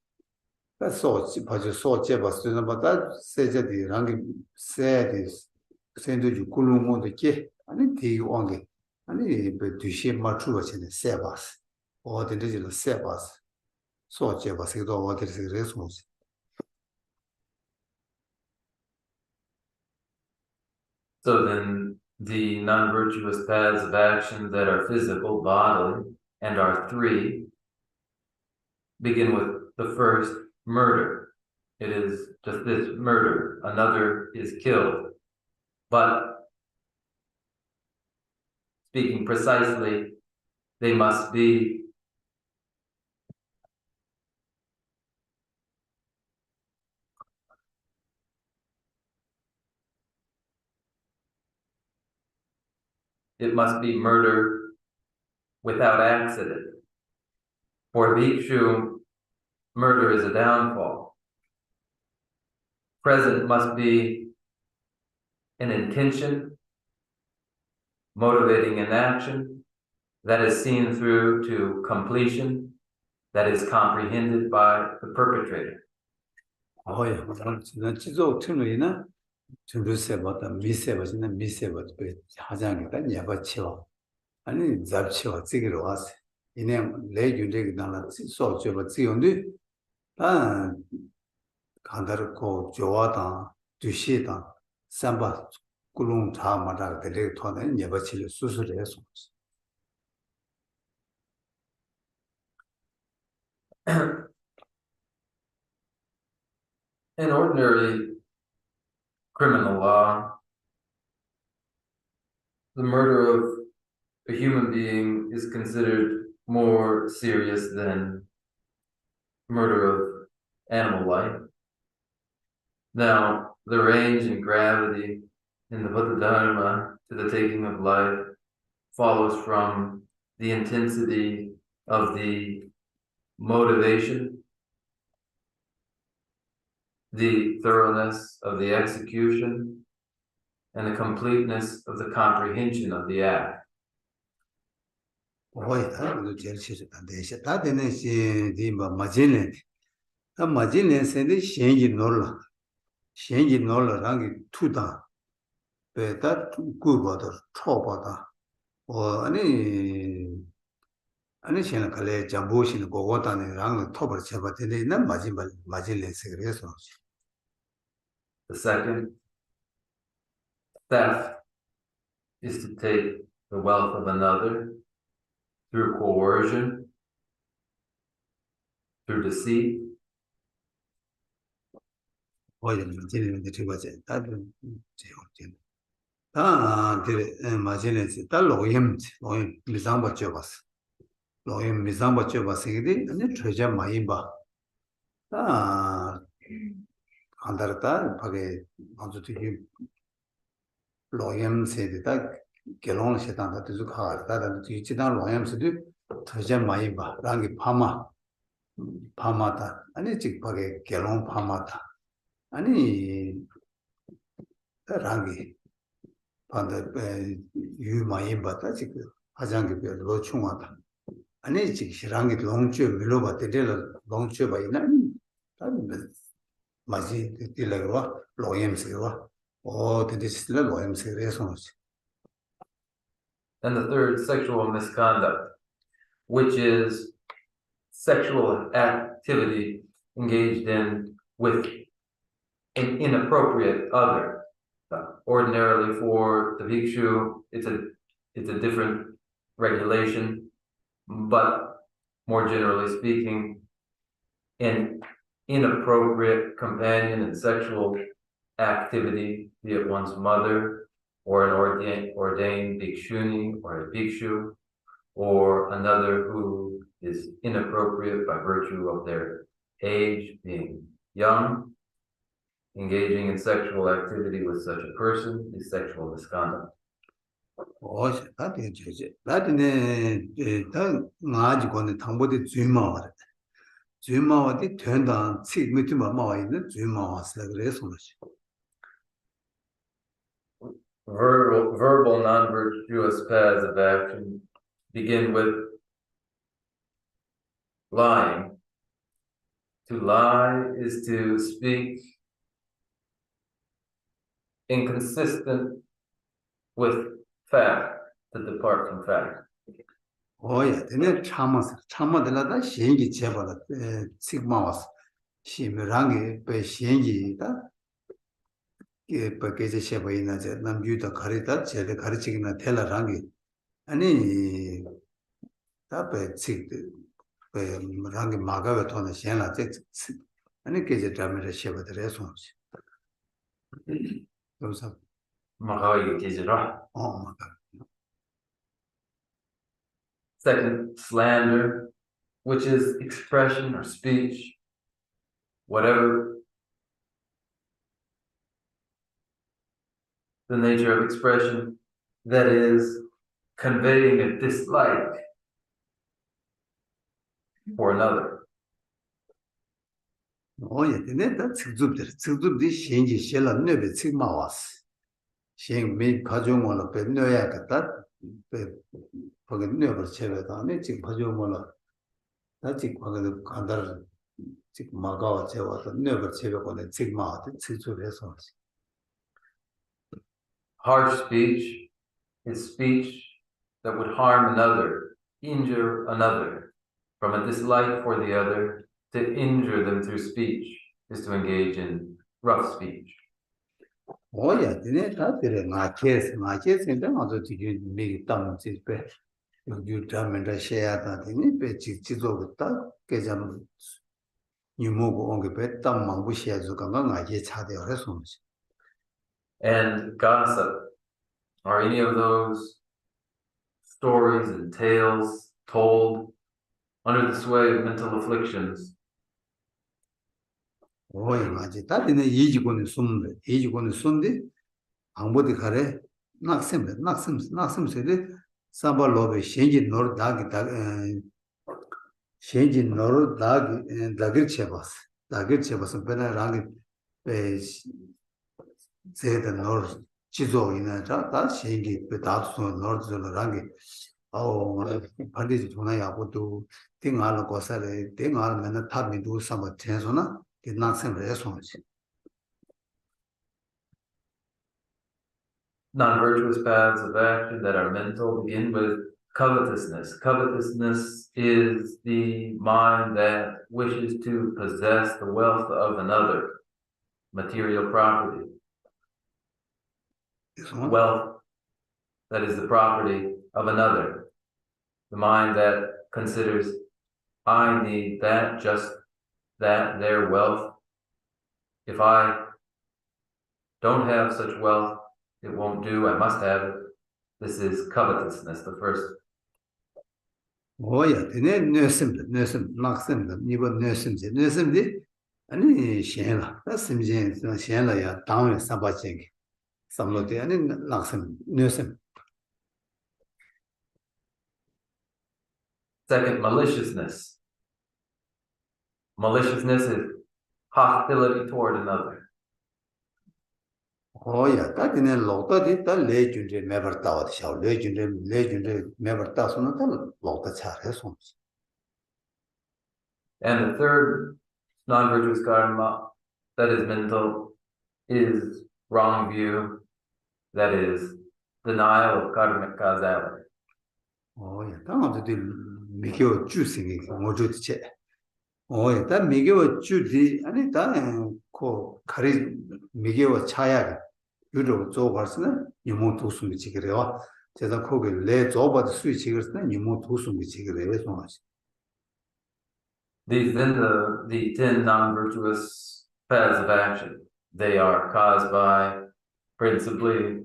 ta so chi pa so che bas tu na bata se je di rang se di sendo ju kulungo de ke ani ti onge ani be du she ma chu wa chen se bas o de de se bas so che bas do o de se resmus So then the non-virtuous paths of action that are physical, bodily, and are three begin with the first, murder. It is just this murder. Another is killed. But speaking precisely, they must be murder without accident. For Bhikshu, murder is a downfall. Present must be an intention, motivating an action that is seen through to completion, that is comprehended by the perpetrator. 어야 난 지도 틀리나 준비세 봤다 미세 봤는 미세 봤 하장이다 녀바 치워 아니 잡치워 지기로 왔어 이내 레규레기 나라 소주버 지온데 아 간다르고 좋아다 두시다 삼바 꿀웅 다 마다 데레 토네 녀바 치료 수술해서 In ordinary criminal law, the murder of a human being is considered more serious than murder of animal life. Now, the range and gravity in the Buddha Dharma to the taking of life follows from the intensity of the motivation, the thoroughness of the execution, and the completeness of the comprehension of the act. 어이다 그 제일 싫다 대신 다 되는 시디마 마진네 다 마진네 세데 신기 놀라 신기 놀라랑이 투다 베다 구고도 초보다 아니 신은 갈래 잠보신 고고다네 랑 토벌 쳐봤더니 난 마진레스 그래서 The second, theft, is to take the wealth of another through coercion, through deceit. 어이 마진레 되고지 다들 제일 다 되게 마진레스 다 로임 미상 받쳐 봤어 로임 미상 받쳐 봤어 이게 아니 트레저 많이 봐 안다르다 파게 아주 되게 로엠 세대다 결혼 세단다 두고 가다다 뒤치단 로엠 세대 더제 많이 봐 랑이 파마다 아니 직파게 결혼 파마다 아니 랑이 반대 유 많이 봤다 지금 화장기 별로 충하다 아니 지금 랑이 롱주 밀로 봤대들 롱주 봐이나 아니 마지 딜러와 로엠스와 this And the third, sexual misconduct, which is sexual activity engaged in with an inappropriate other. Ordinarily for the bhikshu, it's a different regulation, but more generally speaking, an inappropriate companion in sexual activity, be it one's mother or an ordained bhikshuni or a bhikshu, or another who is inappropriate by virtue of their age, being young, engaging in sexual activity with such a person is sexual misconduct. 다 되지. 나한테 다 나지 거는 당보디 주마와. 주마와디 된다. 치 밑에 마와 있는 주마와서 그래서 그렇지. Verbal non-virtuous paths of action begin with lying. To lie is to speak inconsistent with fact, to depart from fact. 근데 참아들라다 시행기 제발라 sigmawas 시미랑게 배 시행기다 게 밖에서 셔보이나 저 남주도 가리다 제대 가르치기나 텔라랑게 아니 답에 직 랑게 마가가 돈에 시행라 제 아니 게제 담에 셔버들에서 그래서 마가이 기지라. 마가 Second, slander, which is expression or speech, whatever the nature of expression, that is conveying a dislike for another. 근데 다 직접들이 시행기 셔라 네베 sigmawas 시행 미 가정원을 배려야겠다 거기 네버 제외다네 지금 가정원을 아직 거기 간다 지금 마가와 제와서 네버 제외권에 sigma한테 직접해서 Harsh speech is speech that would harm another, injure another. From a dislike for the other, to injure them through speech is to engage in rough speech. 근데 다 들에 나케스인데 아주 되게 미리 땅 집에 여기 담에다 셔야다 되니 배 지도부터 개점 유무고 온게 배땀 망부시야서 가면 나게 차대요 그래서 And gossip, are any of those stories and tales told under the sway of mental afflictions? 맞지. 다리는 이지고는 숨데 방법이 가래 낙sem세데 사발로베 신지 노르 다기 다 신지 노르 다기 다기르체바스 베나랑이 에 제데 노르 지조이나 다 신기 베다스 노르즈랑이 반드시 전화야고도 띵알로 고사래 띵알면 타미도 삼아 ten소나 Non-virtuous paths of action that are mental begin with covetousness. Covetousness is the mind that wishes to possess the wealth of another, material property. Wealth that is the property of another. The mind that considers, I need that, just that, their wealth. If I don't have such wealth, it won't do, I must have it. This is covetousness, the first. 되네 뇌심 낙심다 이거 뇌심지 아니 셴라 낙심지 셴라야 다음에 사바쟁이 삼로데 아니 낙심 뇌심 Second, maliciousness. Maliciousness is hostility toward another. 다디네 로터디 다 레준제 메버타와 샤 레준제 메버타스는 다 로터 차해서 And the third non-virtuous karma that is mental is wrong view, that is denial of karmic causality. 당아들이 미겨 주생이 모조체 다 미겨 주디 아니 다코 가리 미겨 차야 유로 조바스는 유모 도수미 지그래요 제가 거기 레 조바드 수이 지그랬는 유모 도수미 지그래요 송아지 These then the 10 non-virtuous paths of action. They are caused by principally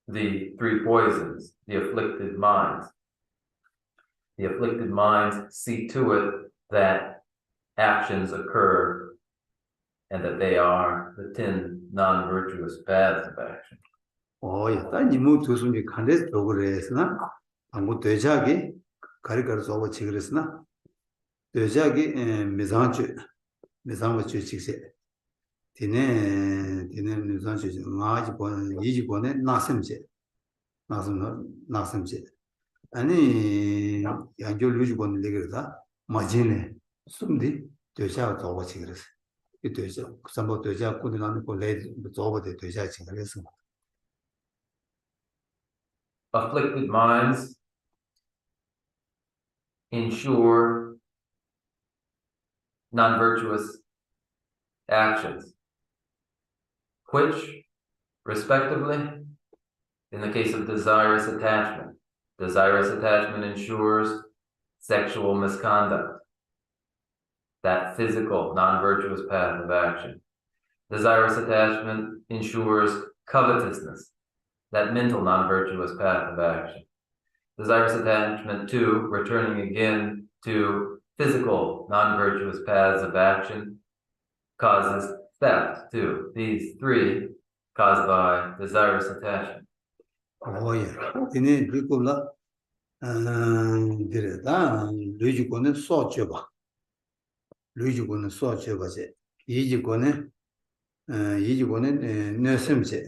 the three poisons, the afflicted minds. The afflicted minds see to it that actions occur and that they are the 10 non-virtuous paths of action. 오야 다 니무 두숨이 칸데스 도그레스나 방고 되자기 가리가르 저거 지그레스나 되자기 미상주 미상고 주식세 디네 미상주 마지 본 이지 본에 나섬제 나섬제 아니 양조 루지 본 레그다 마지네 숨디 되자 저거 지그레스 이 되자 삼보 되자 꾸디나는 콜레 저거 되자 지그레스 Afflicted minds ensure non-virtuous actions, which, respectively, in the case of desirous attachment ensures sexual misconduct, that physical, non-virtuous path of action. Desirous attachment ensures covetousness, that mental, non-virtuous path of action. Desirous attachment 2, returning again to physical, non-virtuous paths of action, causes theft 2. These 3 caused by desirous attachment. 오야 디네 리콜라 디레다 루지고는 소줘봐 루지고는 소줘봐제 이지고는 이지고는 내심제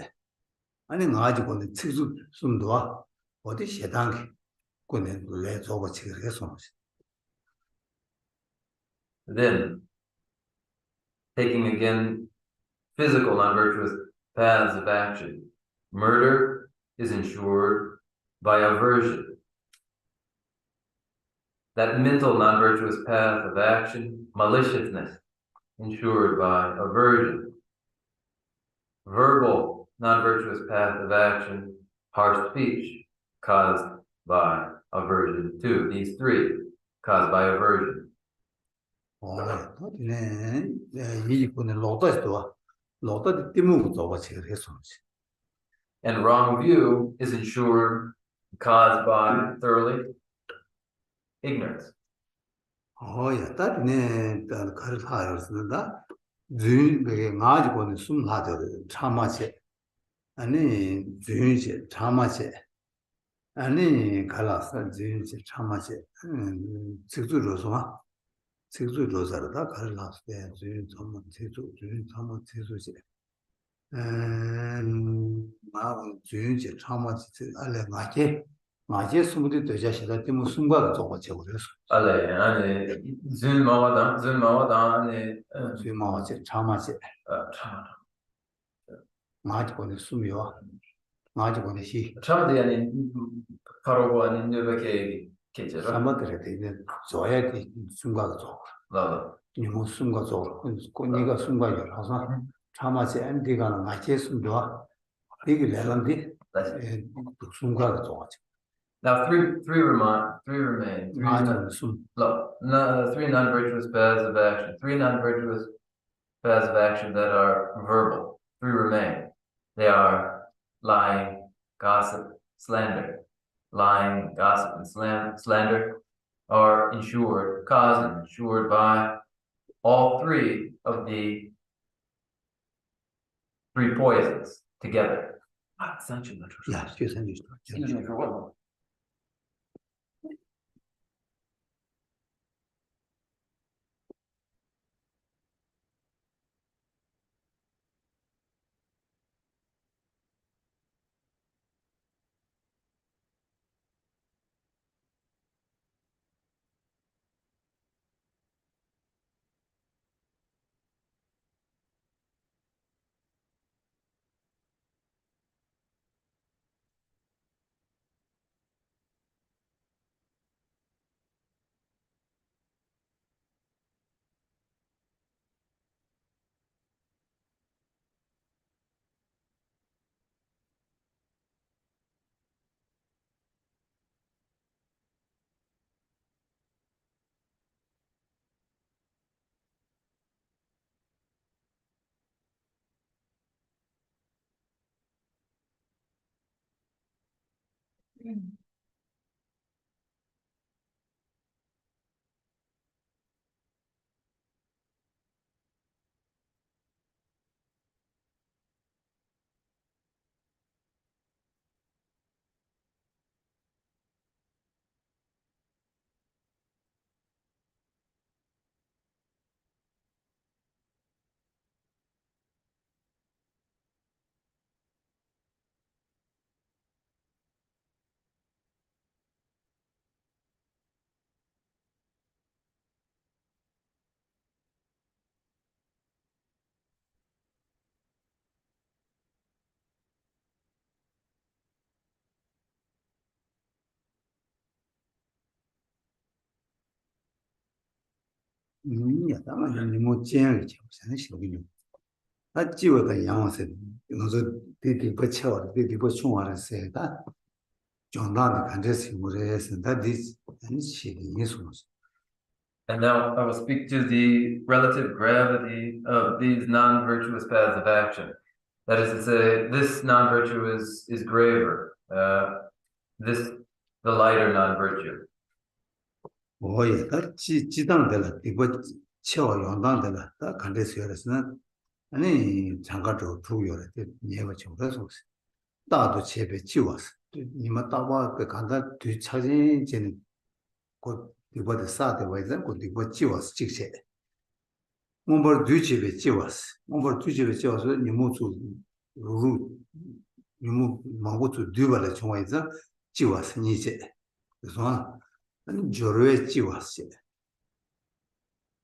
아니 나지고는 특수 숨도와 어디 시당기 고네 레 저거 지금 해서 Then, taking again physical, non-virtuous paths of action, murder is ensured by aversion. That mental, non-virtuous path of action, maliciousness, ensured by aversion. Verbal, non-virtuous path of action, harsh speech, caused by aversion too. These 3 caused by aversion. 오야 디네 이지고는 로다스도와 로다디 티무 저거 지금 해서 And wrong view is ensured caused by thoroughly ignorance. 오야 따디네 가르 하였습니다 주인에게 가지고는 숨하죠 참아체 아니 주인지 참아체 아니 갈아서 주인지 참아체 직주로서 직주로서다 갈아서 주인 좀 직주 주인 좀 직주지 마음 주인지 참아체 알레 마제 숨도 되자시다 때문에 숨과가 저거 제거해서 Ale, ani zun mawadan, ani 주마와제 참아체 마지고는 숨이와 마지고는 시 chamadi ani parobo ani nubake kechera. 사마들에 되는 줘야 돼 순간을 줘. Lala. 이모 순간 줘. 네가 순간이 라서 참아서 MD가 맞게 순도 이게 내는데 순간을 줘. Now three remain. 맞아 순. No, 3 non-virtuous paths of action. 3 non-virtuous paths of action that are verbal. 3 remain. They are lying, gossip, slander. Lying, gossip, and slander are ensured, caused and ensured by all 3 of the 3 poisons together. 야, 죄송해요. Excuse me for what? 야, 다만 뭐 쟁을 좀 사는 식이요. 아, 지워다 양어세. 너도 되게 버쳐, 되게 버충하는 세다. 정당의 간제스 모래에서 다 디스 아니 시기 예수. And now I will speak to the relative gravity of these non-virtuous paths of action. That is to say, this non-virtue is graver, this the lighter non-virtue. 뭐야, 다 지당들 이거 채워 연당들 다 간제스 열었으나 아니 장가도 두요래. 예가 좀 그래서 나도 제배 지웠어. 이마 따와 그 간다 뒤차진 전 곧 이거도 싸대 와이자 곧 이거 지웠어 직세. 뭔가 뒤집에 지웠어. 뭔가 뒤집에 지워서 니모주 루 니모 망고주 뒤발에 정화이자 지웠어 이제. 그래서 아니 저로에 지웠어.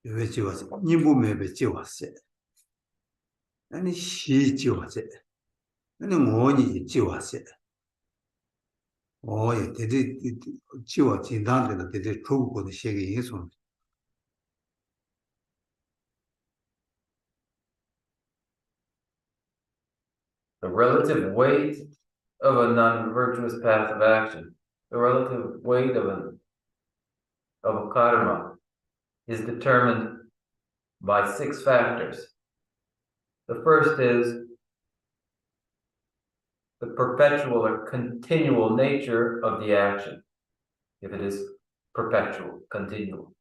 왜 지웠어? 니모매배 지웠어. 아니 시 지웠어. 아니 뭐니 지웠어. 예, 대대 지워 진단되는 대대 초고의 세계 예술. The relative weight of a non-virtuous path of action, the relative weight of a karma is determined by 6 factors. The first is the perpetual or continual nature of the action, if it is perpetual, continual.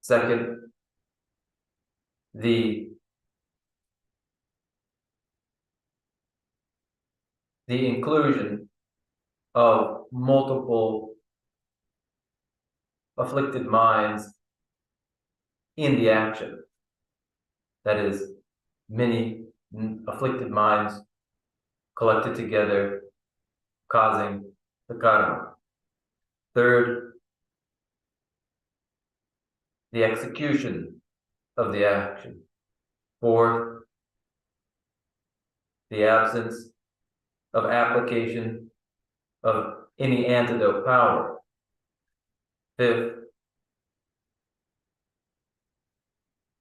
Second, the inclusion of multiple afflicted minds in the action. That is, many afflicted minds collected together, causing the karma. Third, the execution of the action. Fourth, the absence of application of any antidote power. Fifth,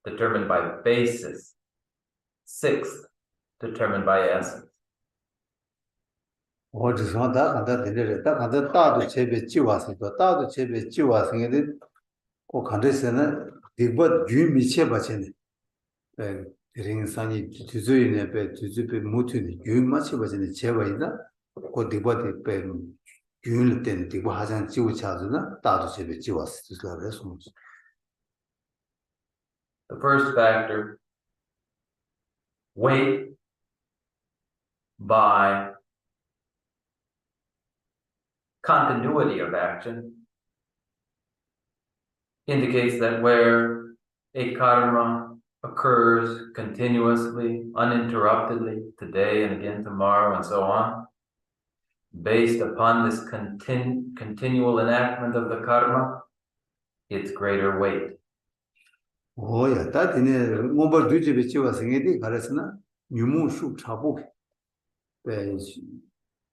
determined by basis. Sixth, determined by essence. 我只说他看他在这里，他看他大都前边计划生多，大都前边计划生的，我看这些呢，你不云密切吧？现在，人生意最最呢，最最被木头的云密切吧？现在切吧？现在，我地不的被云了点，地不好像计划下子呢，大都前边计划是就是来说。The first factor, weight by continuity of action, indicates that where a karma occurs continuously, uninterruptedly, today and again tomorrow and so on, based upon this continual enactment of the karma, its greater weight. 야, 다디네 뭐버 뒤집에 찍어 생애디 가르스나 유무수 차보 배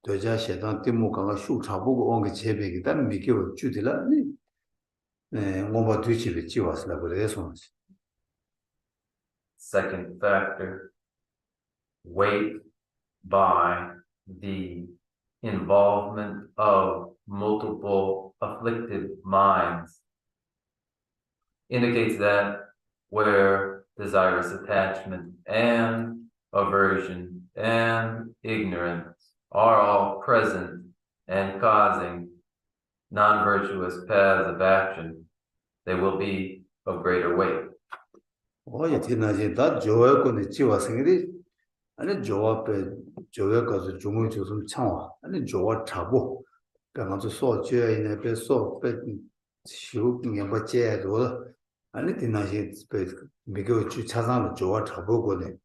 되자写던 띠모가가 수 차보고 온게 제백이다 미겨 주들라 네 뭐버 뒤집에 찍어서라 그래서 Second factor, weight by the involvement of multiple afflicted minds, indicates that where desirous attachment and aversion and ignorance are all present and causing non-virtuous paths of action, they will be of greater weight. 야, 지나지 다 조회권에 찍어 생애디 아니 조합에 조회가서 중앙 조선 창화 아니 조화 차보 그래서 소주에 배 소배 시우긴 뭐 제도 아니 디나시 미국 주 차상을 조화 차보고네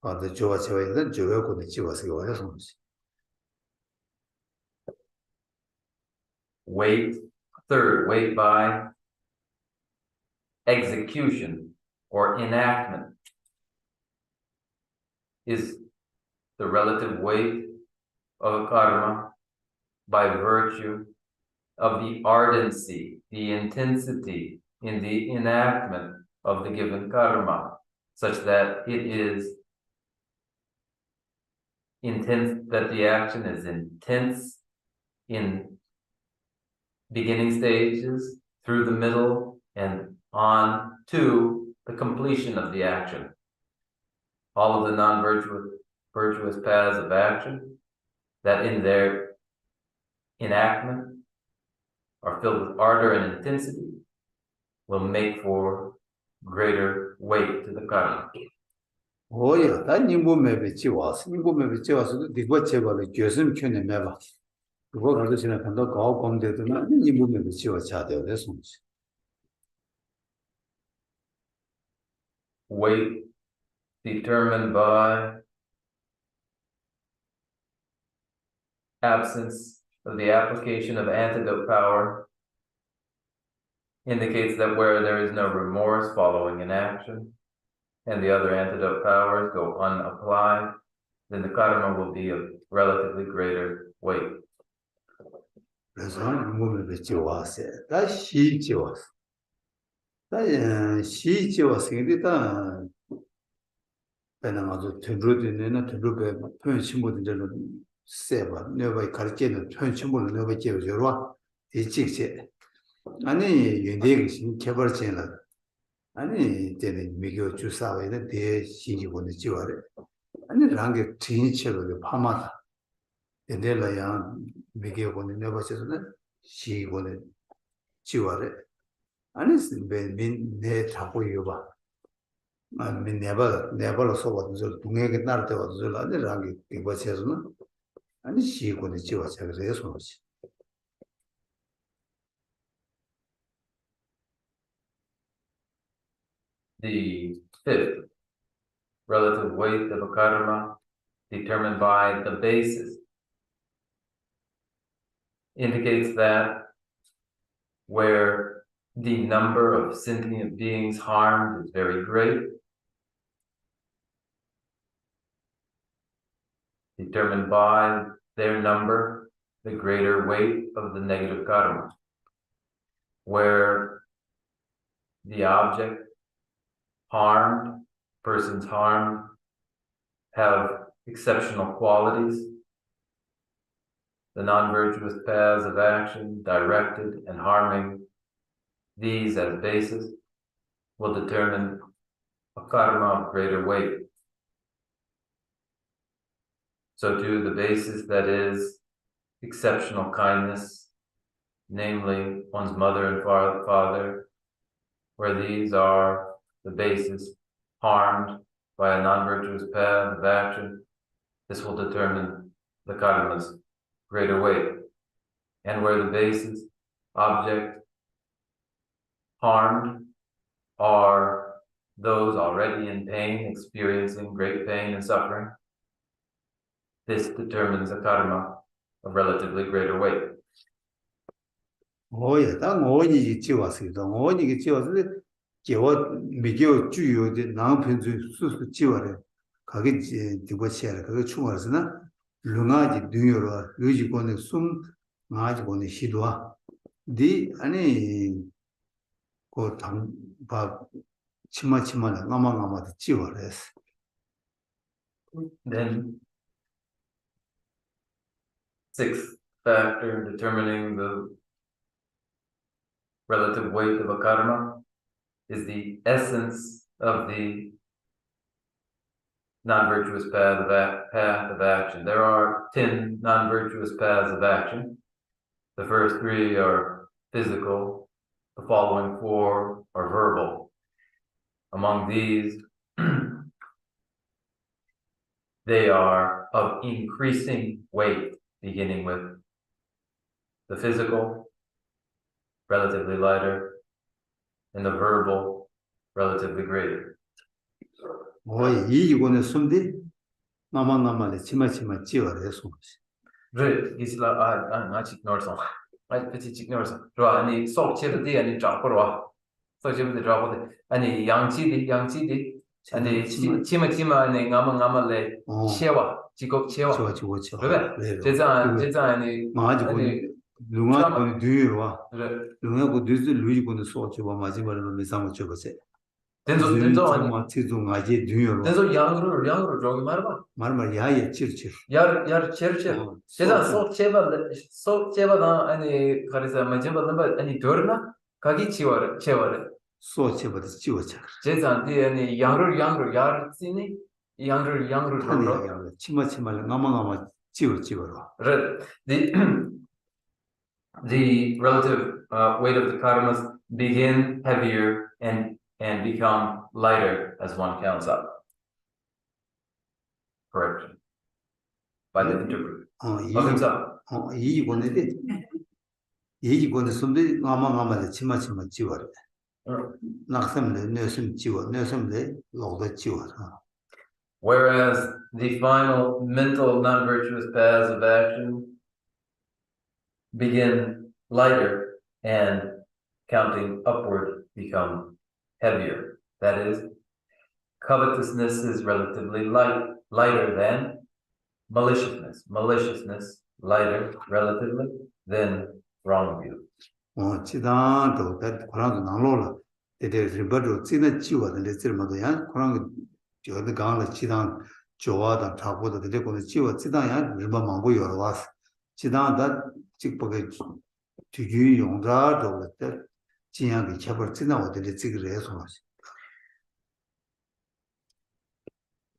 아데 조화 제외는 조회권에 찍어서 와서 Weight, third, weight by execution or enactment is the relative weight of a karma by virtue of the ardency, the intensity in the enactment of the given karma, such that it is intense, that the action is intense in beginning stages, through the middle, and on to the completion of the action. All of the non-virtuous paths of action that in their enactment are filled with ardor and intensity will make for greater weight to the karma. 오야, 다 님보매베 지와서, 님보매베 지와서도 니과 제발에 교수님 켜내 매봐. 그거 가르치나 간다 가오 검대도나 님보매베 지와 자대요, 내 손지. Weight determined by absence of the application of antidote power indicates that where there is no remorse following an action and the other antidote powers go unapplied, then the karma will be of relatively greater weight. 그래서 님보매베 지와서, 다 시지와서. 다 시지와서, 근데 다 배는 아주 드루드는 드루베 표현 친구들은 세바 내가 가르치는 표현 친구를 내가 제어와 이직제 아니 연대기 개발진을 아니 되는 미교 주사회의 대 시기본의 지와래 아니 랑게 진체로 파마다 연대라야 미교본의 내가 제서는 시기본의 지와래 아니 내 잡고 이거 봐 never so 저 동해게 나를 때 와서 저 안에 랑게 이거 제서는 아니 시기본의 지와 제가 그래서 The fifth relative weight of a karma determined by the basis indicates that where the number of sentient beings harmed is very great, determined by their number, the greater weight of the negative karma. Where the object harmed, persons harmed, have exceptional qualities, the non-virtuous paths of action directed and harming these as basis will determine a karma of greater weight. So too, the basis that is exceptional kindness, namely one's mother and father, where these are the basis harmed by a non-virtuous path of action, this will determine the karma's greater weight. And where the basis, object, harmed are those already in pain, experiencing great pain and suffering, this determines a karma of relatively greater weight. 오예, 딱 오니기 지왔습니다. 오니기 지와서 개와 미교 주요의 남편주 수수 지와래. 가게 되고 시야래. 그거 충분하으나 룽아지 뉴요로 유지권의 숨 나지권의 시도와 디 아니 고당바 치마치마나 나마나마도 지와래스. Then sixth factor determining the relative weight of a karma is the essence of the non-virtuous path of action. There are 10 non-virtuous paths of action. The first 3 are physical, the following 4 are verbal. Among these, they are of increasing weight, beginning with the physical, relatively lighter, and the verbal, relatively greater. 오예, 이기권의 숨디 나마나마를 치마치마 지와래서. Right, isla I ignore some. I petit ignore some. Right, ani sok che de ani drop ro. So je de drop de. Ani yang chi de ani chima ani ngama le chewa, jiko chewa. 지와. right. Je za ani 마지고 룽아 권 뒤로와 그래. 룽아 권 뒤즈 루이 권 소치 봐 마지막으로 미상을 적었어. 된소 아니. 정말 지도 아제 뒤로와. 된소 양으로 저기 말봐. 말말 야예 칠칠. 야 체르체. 제가 소체바다 아니 가리사 마지막은 아니 더나 가기 치워래. 소체버도 지워차. 제자한테 아니 양을 야르치니 양을 타네 저러. 야야 치마치말 나마나마 지워라. The relative weight of the karmas begin heavier and become lighter as one counts up. Correction. By the interpreter. Of himself. 이 권에 얘기 권에 손들 나마나마 치마치마 지워라. 낙섬내 내섬 지워 내섬내 로도 지워라. Whereas the final mental non-virtuous paths of action begin lighter and counting upward become heavier. That is, covetousness is relatively lighter than maliciousness. Maliciousness lighter relatively than wrong view. 지단도 다 그런 나로라. 데데 리버도 지나 지워는 데스르마도야 그런 저도 강을 지단 좋아다 타고도 데데 거는 지워 지단야 리버 망고 여러 와서 지단다 직보게 뒤유 용자도 때 진양이 쳐버 지나오데 지그래 해서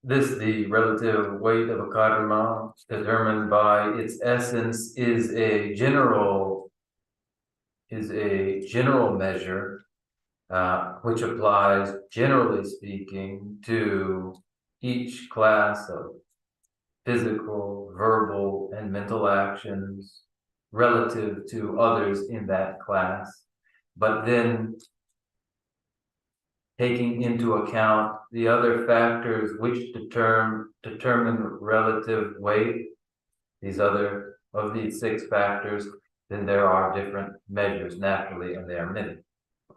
This, the relative weight of a karma, determined by its essence, is a general measure, which applies, generally speaking, to each class of physical, verbal, and mental actions relative to others in that class. But then taking into account the other factors which determine relative weight, these 6 factors, then there are different measures naturally, and there are many.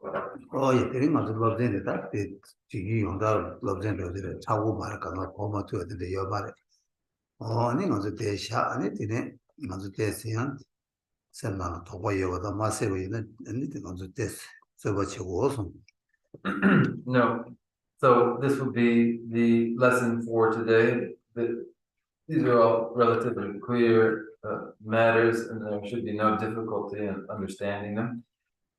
예, 그런 것도 로전에 다 뒤유 용자 로전에 차고 말까나 보면 되는데 여 말에 아니 먼저 대샤 아니 되네 먼저 대세한 선만 도고 여거다 마세고는 아니 먼저 대세 저버치고 No. So this would be the lesson for today. These are all relatively clear matters, and there should be no difficulty in understanding them.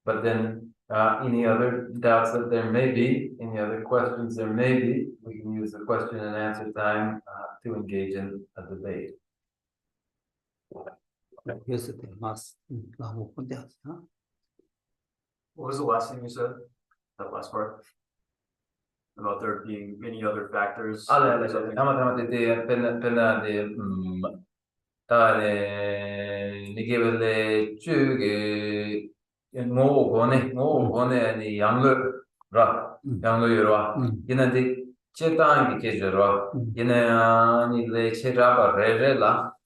But then any other doubts that there may be, any other questions there may be, we can use the question and answer time to engage in a debate. Yes, it must. What was the last thing you said? That last part? About there being many other factors?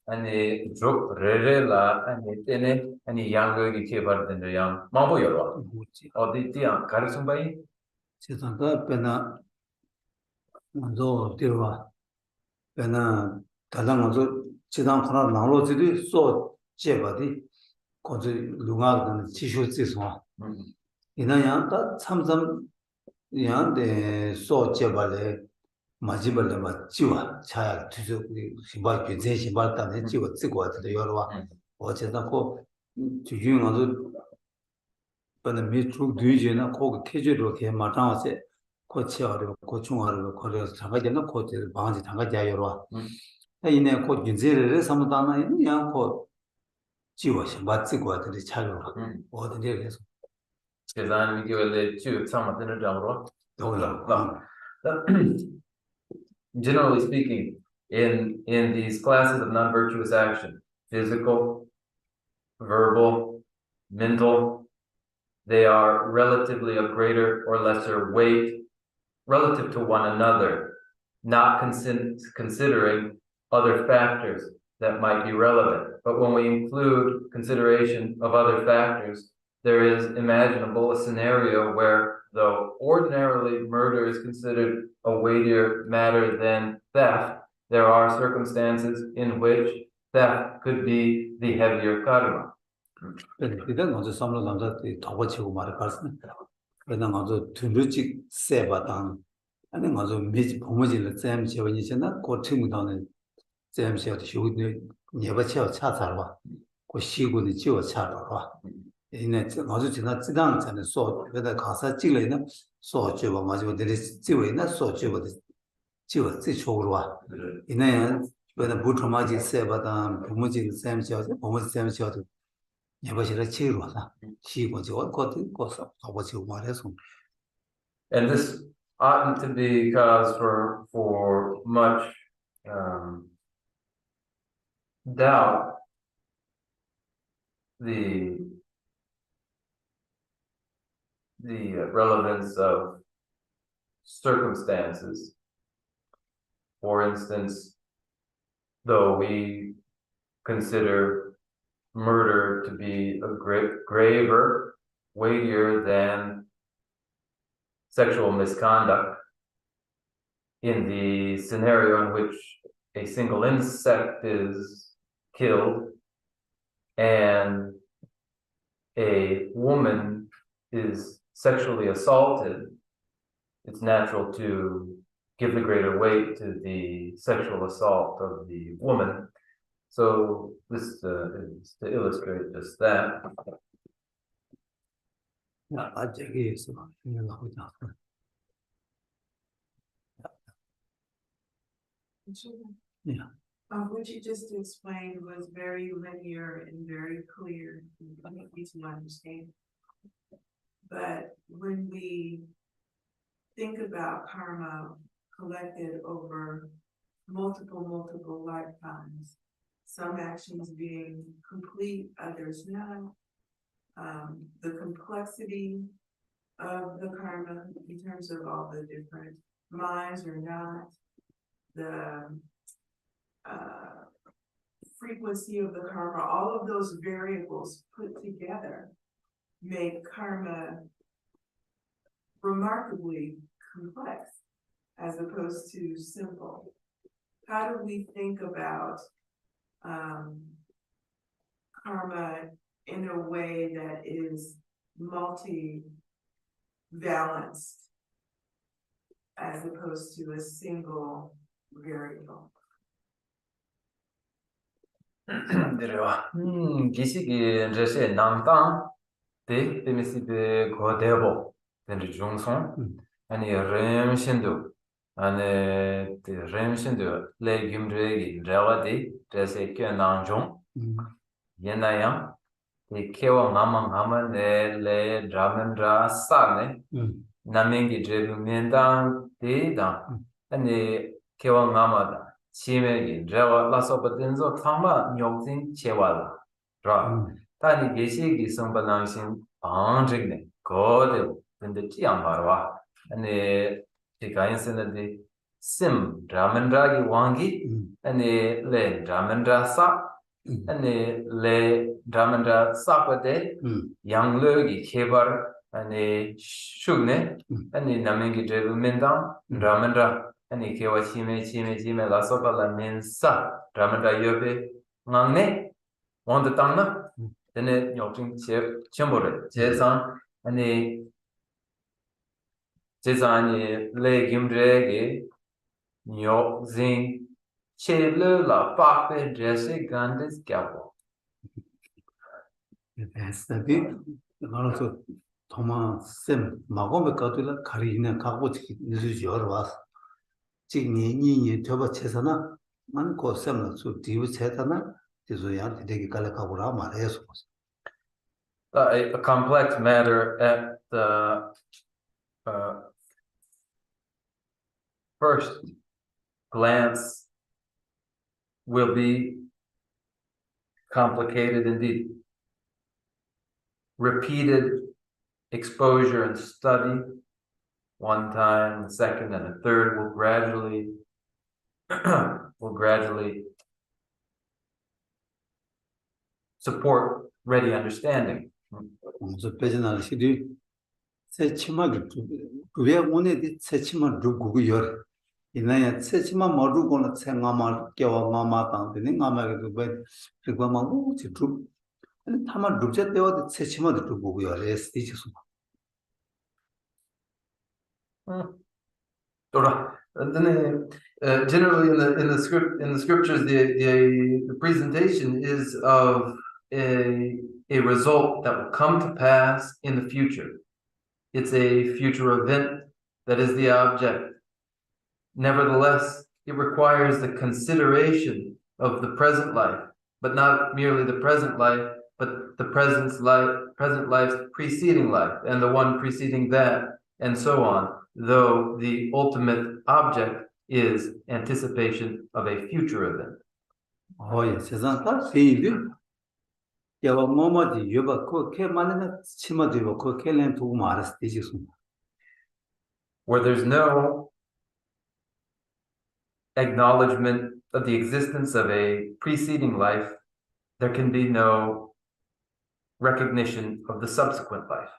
아니 족 레레라 아니 때네 아니 양거기 개발된 양 마보여로 어디디야 가르쳐 봐이 세상가 빼나 먼저 들어와 빼나 다른 먼저 지단 하나 나로지도 소 제바디 거기 누가는 지쇼지서 이나야 다 참삼 양데 소 제발에 마지발에 맞지와 차야 투저 시발 괜찮 시발 단에 지고 찍고 왔다 여러와 어제다 고 주중어도 근데 미축 뒤지나 거기 캐주로 개 마당하세 코치어로 고충어로 거려서 장가되는 코치를 방지 장가자 여러와 이내 고 윤제를 삼다나 있냐 고 지워서 맞지고 왔다 차로 어딘지 그래서 계산 비교를 쭉 삼았는 장으로 Generally speaking, in these classes of non-virtuous action, physical, verbal, mental, they are relatively of greater or lesser weight relative to one another, not considering other factors that might be relevant. But when we include consideration of other factors, there is imaginable a scenario where, though ordinarily murder is considered a weightier matter than theft, there are circumstances in which theft could be the heavier karma. 이런 먼저 삼로 남자들이 더 치고 말을 가르치는 그러나 먼저 둔르직 세바당 아니 먼저 미지 범어질을 쌤 지원이잖아 고층부터는 쌤 지어도 쇼는 예버쳐 차살와 고 시군의 지워 차로와 이내 먼저 지나 지당 전에 소 그다 가사 찍려는 소주와 맞고 들이 지워이나 소주와 지워 지초로 와 이내 왜냐 부트마지 세바당 범어질 쌤 지어도 범어질 쌤 지어도 예버실에 치료하다 시고지 어거든 거서 아버지 말해서 And this oughtn't to be cause for much doubt the relevance of circumstances. For instance, though we consider murder to be a graver, weightier than sexual misconduct, in the scenario in which a single insect is killed and a woman is sexually assaulted, it's natural to give the greater weight to the sexual assault of the woman. So this is to illustrate just that. Yeah. What you just explained was very linear and very clear and easy to understand. But when we think about karma collected over multiple lifetimes, some actions being complete, others not, the complexity of the karma in terms of all the different minds or not, the frequency of the karma, all of those variables put together make karma remarkably complex as opposed to simple. How do we think about karma in a way that is multi-balanced as opposed to a single variable? 기시기 제시 남당 데 데미시데 고데보 덴지 중송 아니 렘신도 아니 렘신도 레김레기 레와디 제세 께난종 옛나양 이 케와 나만 네 드라멘드라 사네 나맹기 제루멘당 데다 아니 케와 나마다 치매기 레와 라소바든소 탐마 뇽진 체왈라 라 타니 게시기 성반랑신 방직네 거데 근데 찌양바와 아니 디가인스네디 심 드라멘드라기 왕기 아니 레 드라멘드라사 아니 레 드라멘드라 사과데 양르기 케바르 아니 슈네 아니 나맹기 제루멘당 드라멘드라 아니 케와 치메 라소발라 멘사 드라멘드라 요베 낭네 원더 땅나 근데 요즘 쳔보레 제상 아니 제상이 레김드레게 요진 첼르라 파페 드레세 간데스 갸보 에스타디 나로서 도마 쌤 마고메 가들라 가리나 가고치 니즈 여러와스 지니니 저버 체서나 만고 쌤은 수 디우 체다나 지소야 되게 갈라가고라 말해서 a complex matter at the first glance will be complicated indeed. Repeated exposure and study, one time, the second, and the third will gradually support ready understanding. 먼저 배전할 시디 세치마를 그게 오늘이 세치마 루고 열 이나야 세치마 마루고는 생마마 겨와 마마 당되는 마마게도 배 그거만 우치 두 아니 타만 룹제 때와도 세치마도 또 보고요. SD지 수. Generally in the scriptures, the presentation is of a result that will come to pass in the future. It's a future event that is the object. Nevertheless, it requires the consideration of the present life, but not merely the present life, but the present life's preceding life, and the one preceding that, and so on, though the ultimate object is anticipation of a future event. 예, 세상 다 세인데. 야와 뭐뭐지 여봐 그게 만나 치마도 이거 그 켈렌 두고 말았을 때지 수. Where there's no acknowledgement of the existence of a preceding life, there can be no recognition of the subsequent life.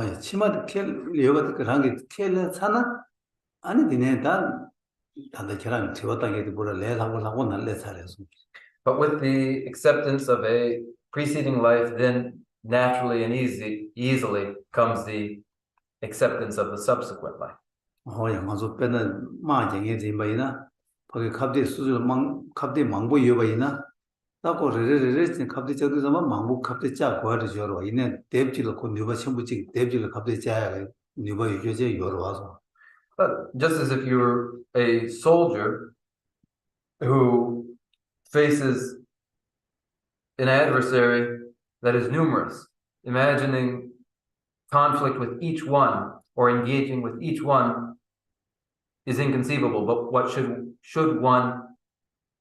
예, 치마도 켈 여봐 그런 게 켈렌 사나? 아니 니네 다 다들 저랑 저었다게도 뭐라 내하고 날래 살아서. But with the acceptance of a preceding life, then naturally and easily comes the acceptance of the subsequent life. 양아서 빼는 마쟁이 되면이나 거기 갑자기 수술 갑자기 망보 여봐이나 나고 레레레레 갑자기 저기서만 망보 갑자기 짜 거를 줘로 이내 대비를 고 누가 전부지 대비를 갑자기 짜야 누가 유저제 여러 와서. But just as if you're a soldier who faces an adversary that is numerous, imagining conflict with each one or engaging with each one is inconceivable. But what should one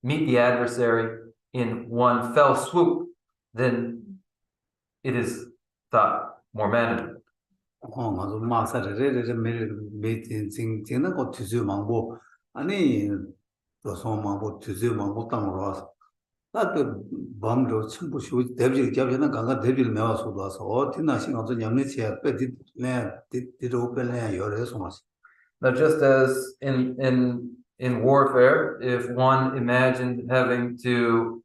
meet the adversary in one fell swoop, then it is thought more manageable. 맞아 마사레레레 메진징징은 거 투주 망보 아니 그래서 망보 투주 망보 땅으로 와서 나도 밤도 첨부 쉬고 대비를 잡으면 강가 대비를 메워서 와서 어디나 신경도 냠내치야 빼디 내 뒤로 빼내 열어서 마시. Now, just as in warfare, if one imagined having to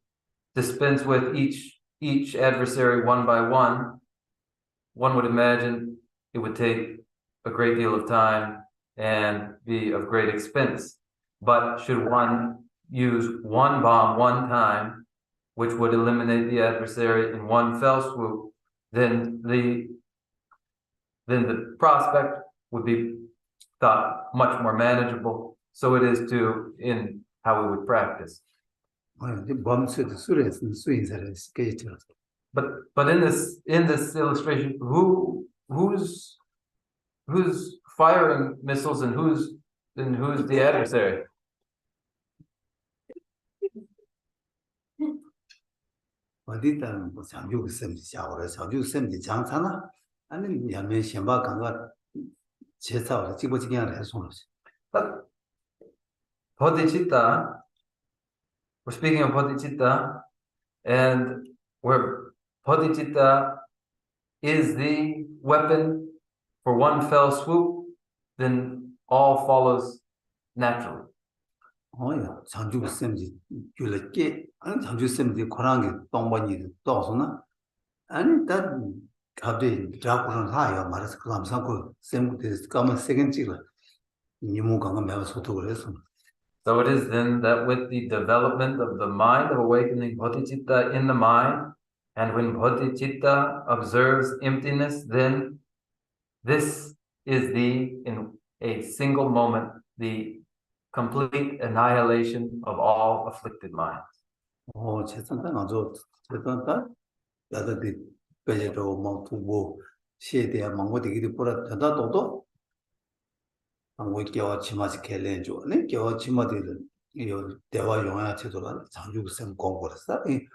dispense with each adversary one by one would imagine it would take a great deal of time and be of great expense. But should one use one bomb one time, which would eliminate the adversary in one fell swoop, then the prospect would be thought much more manageable. So it is too in how we would practice. But in this illustration, who's firing missiles and who's the adversary? 어디다 뭐 장주 쌤이 샤워를 장주 쌤이 장사나 아니 야면 신바 강가 제사를 찍어지게 해서 But bodhicitta, we're speaking of bodhicitta, and where bodhicitta is the weapon for one fell swoop, then all follows naturally. 장주 쌤이 줄게 아니 장주 쌤이 고랑이 동반이 떠서나 아니 다 갑자기 자꾸는 하여 말해서 그 감사고 쌤한테 까만 세겐 찍어 이모 강가 매워 소통을 해서. So it is then that with the development of the mind of awakening bodhicitta in the mind, and when bodhicitta observes emptiness, then this is in a single moment, the complete annihilation of all afflicted minds. 재산단 아주 재산단 야다디 배제로 뭐 두고 시에대야 망고되기도 보라 다다도도 망고 깨와 치마지 켈렌조 네 깨와 치마들 이 대화 용어야 제도가 장주sem 공부했어 이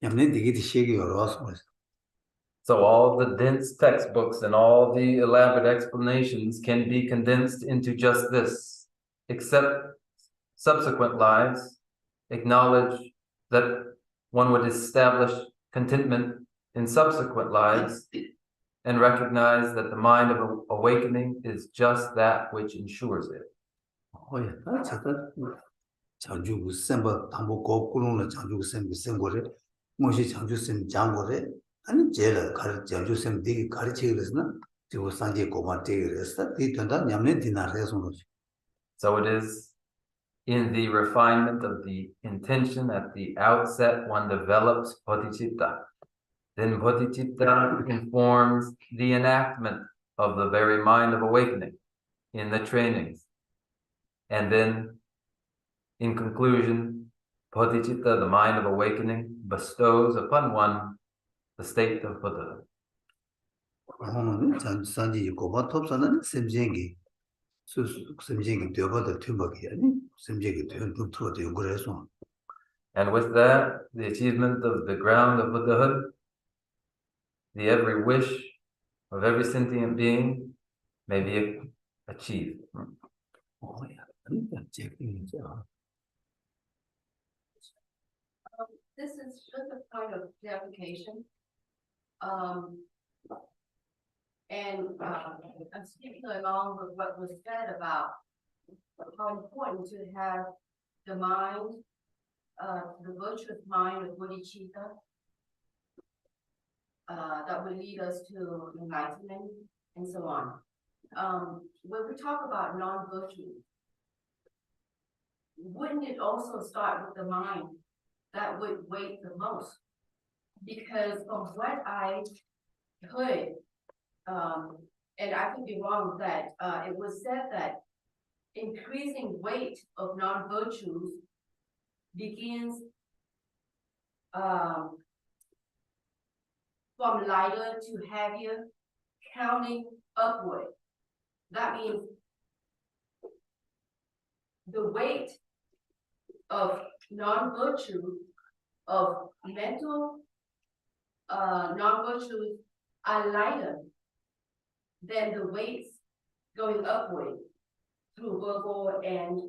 냠네 되기도 시기 여러 와서 So all the dense textbooks and all the elaborate explanations can be condensed into just this. Except subsequent lives acknowledge that one would establish contentment in subsequent lives and recognize that the mind of awakening is just that which ensures it. 장주 셈바 담보 고꾸는 장주 셈 거래 뭐시 장주쌤 장고래 아니 제가 장주쌤 되게 가르치기 그랬으나 지금 산지 고마 되게 그랬어 이 된다 냠네 디나르에서 거지. So it is in the refinement of the intention at the outset one develops bodhicitta. Then bodhicitta informs the enactment of the very mind of awakening in the trainings. And then, in conclusion, bodhicitta, the mind of awakening, bestows upon one the state of Buddha. 산지 고마 톱사는 샘쟁이 샘쟁이 되어버도 튀먹이 아니 샘쟁이 되는 루트도 그래서 And with that, the achievement of the ground of Buddhahood, the every wish of every sentient being may be achieved. This is just a point of clarification. I'm speaking along with what was said about how important to have the mind, the virtuous mind of bodhicitta, that will lead us to enlightenment and so on. When we talk about non-virtue, wouldn't it also start with the mind that would weigh the most? Because from what I heard, and I could be wrong, that it was said that increasing weight of non-virtues begins from lighter to heavier, counting upward. That means the weight of non-virtue, of mental non-virtues are lighter than the weights going upward through verbal and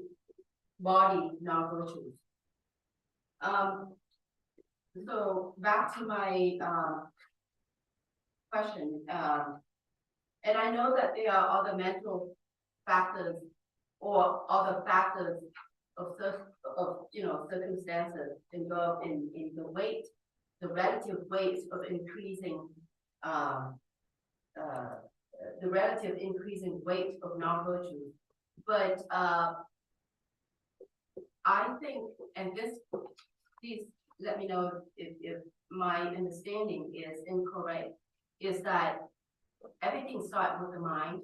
body non-virtues. So back to my question, and I know that there are other mental factors or other factors of circumstances involved in the weight, the relative weight of increasing the relative increasing weight of non-virtues. But I think, and please let me know if my understanding is incorrect, is that everything starts with the mind.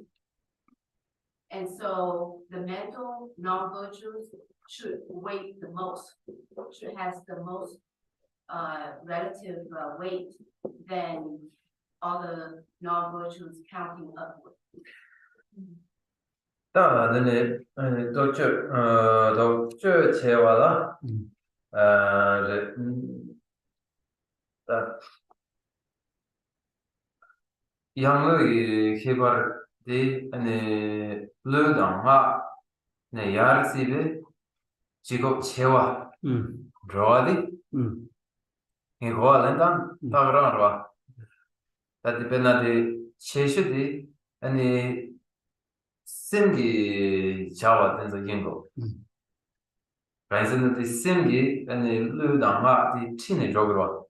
And so the mental non-virtues should weigh the most, should have the most relative weight than other non-virtues counting upward. 양의 개발이 블루당화 네 야르시베 지금 체와 로아디 이거 렌단 타그라와 that depende 체시디 심기 자와 된서 인고 그래서 심기 블루당화 디 티네 저거와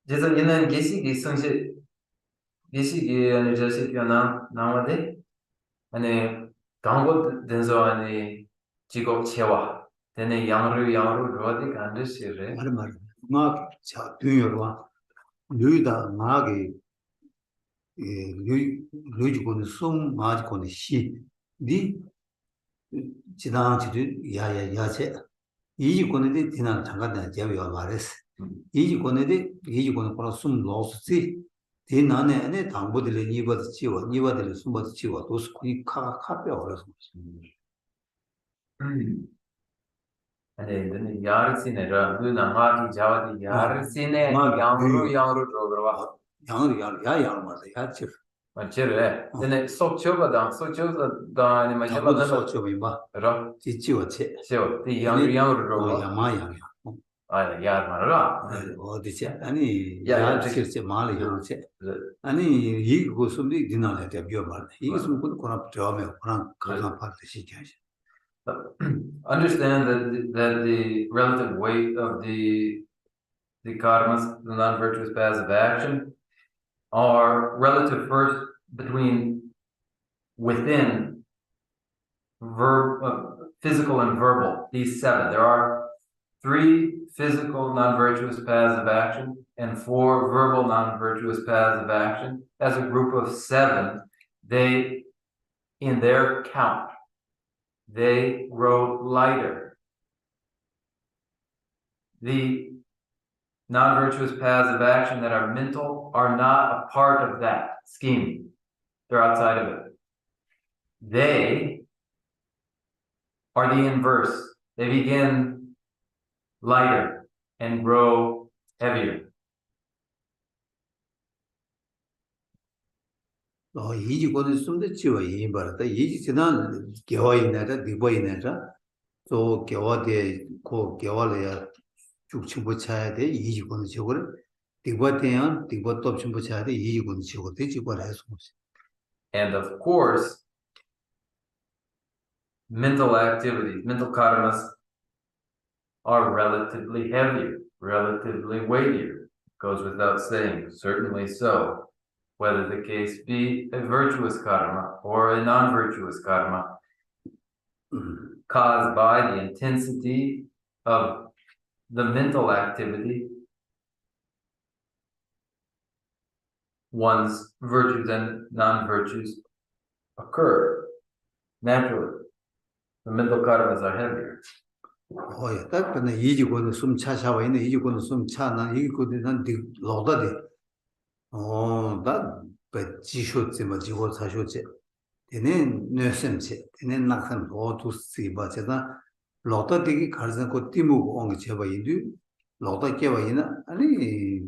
그래서 얘는 계시기 성실 계시기 저시기나 나와데 강고 된서 지금 체와 되네 양루 로아디 간드시레 말 자 뒤여와 누이다 나게 누이고는 숨 마지고는 시니 지나치도 야야야체 이지고는데 지난 잠깐만 제가 말했어 이지고는데 이지고는 숨 놓았지 대난에 안에 당보들이 니버드 치워 니버들이 숨버드 치워 도스 이 카페 어려서 근데 야르시네라 누나마기 자와디 야르시네 양루 저거와 양을 말해 야치 맞지래 근데 소초가다 아니 마셔봐 소초비마 라 지치워체 저 양루 저거 야마야 아니 야르마라 어디지 아니 야치르체 말이 양체 아니 이거 숨이 디나래 대비어 말해 이거 숨 그거나 저음에 그런 가상 파트 시켜야지 understand that the relative weight of the the karmas, the non-virtuous paths of action, are relative first between within physical and verbal, these 7. There are 3 physical non-virtuous paths of action and 4 verbal non-virtuous paths of action. As a group of 7, they, in their count, they grow lighter. The non-virtuous paths of action that are mental are not a part of that scheme. They're outside of it. They are the inverse. They begin lighter and grow heavier. 이지고는 숨도 지워 이 말다. 이지 지난 개화이나라 디보이나라. 또 개화대 고 개화래야 죽침부 차야 돼. 이지고는 저거를 디보대야 디보 톱침부 차야 돼. 이지고는 저거 되지고 해서. And of course, mental activities, mental karmas are relatively heavier, relatively weightier. Goes without saying, certainly so. Whether the case be a virtuous karma or a non-virtuous karma, caused by the intensity of the mental activity, one's virtues and non-virtues occur naturally. The mental karmas are heavier. 딱 근데 이지고는 숨 차샤와 있네. 이지고는 숨 차나 이지고는 난 로다데. 다 지쇼지 뭐 지고 사쇼지. 얘는 뇌sem체. 얘는 낙선 모두 쓰이바 제가 로다되기 가르는 거 띠무고 온 제바 이두 로다 깨바 이나 아니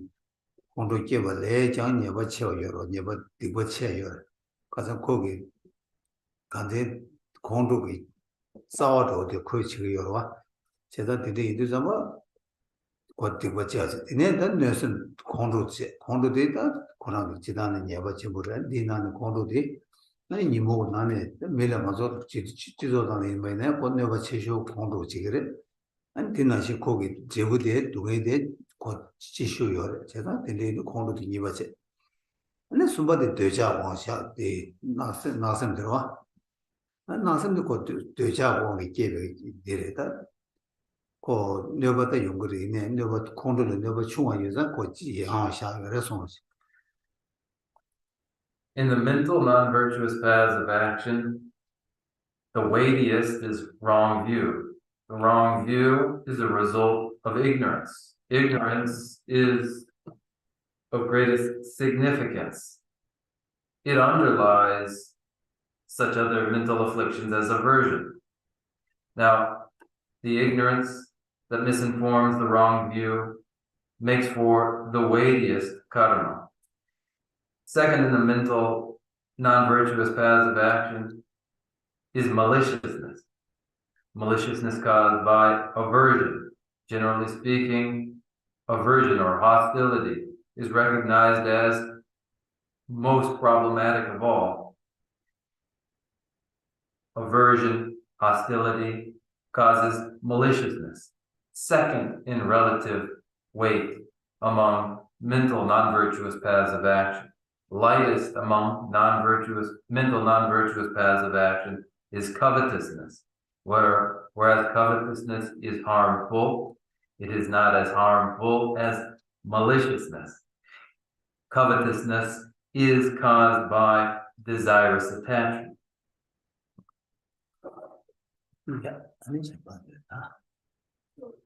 공도 깨바 내 장녀바 채워요. 녀바 디버 채요. 가서 거기 간데 공도기 싸워도 어디 거치고요. 와 제가 되게 이두자마 어디 버텨지. 얘네는 뇌선 공도지. 공도되다 고랑 지다는 녀바 채부를 니나는 공도디 아니 니모 나네 메라 맞어 지도다는 이메네 본네바 채쇼 공도지기를 아니 디나시 거기 제부대 두게대 곧 지쇼요. 제가 되게 공도디 니바체 아니 숨바데 되자 와샤 데 나선 들어와 나선도 곧 되자 와게 깨베 데레다 고 녀바다 용거리 있네. 녀바 공도는 녀바 충원여자 고지 하샤 그래서 In the mental non-virtuous paths of action, the weightiest is wrong view. The wrong view is a result of ignorance. Ignorance is of greatest significance. It underlies such other mental afflictions as aversion. Now, the ignorance that misinforms the wrong view makes for the weightiest karma. Second in the mental non-virtuous paths of action is maliciousness. Maliciousness caused by aversion. Generally speaking, aversion or hostility is recognized as most problematic of all. Aversion, hostility causes maliciousness. Second in relative weight among mental non-virtuous paths of action. Lightest among mental non-virtuous paths of action is covetousness. Whereas covetousness is harmful, it is not as harmful as maliciousness. Covetousness is caused by desirous attachment.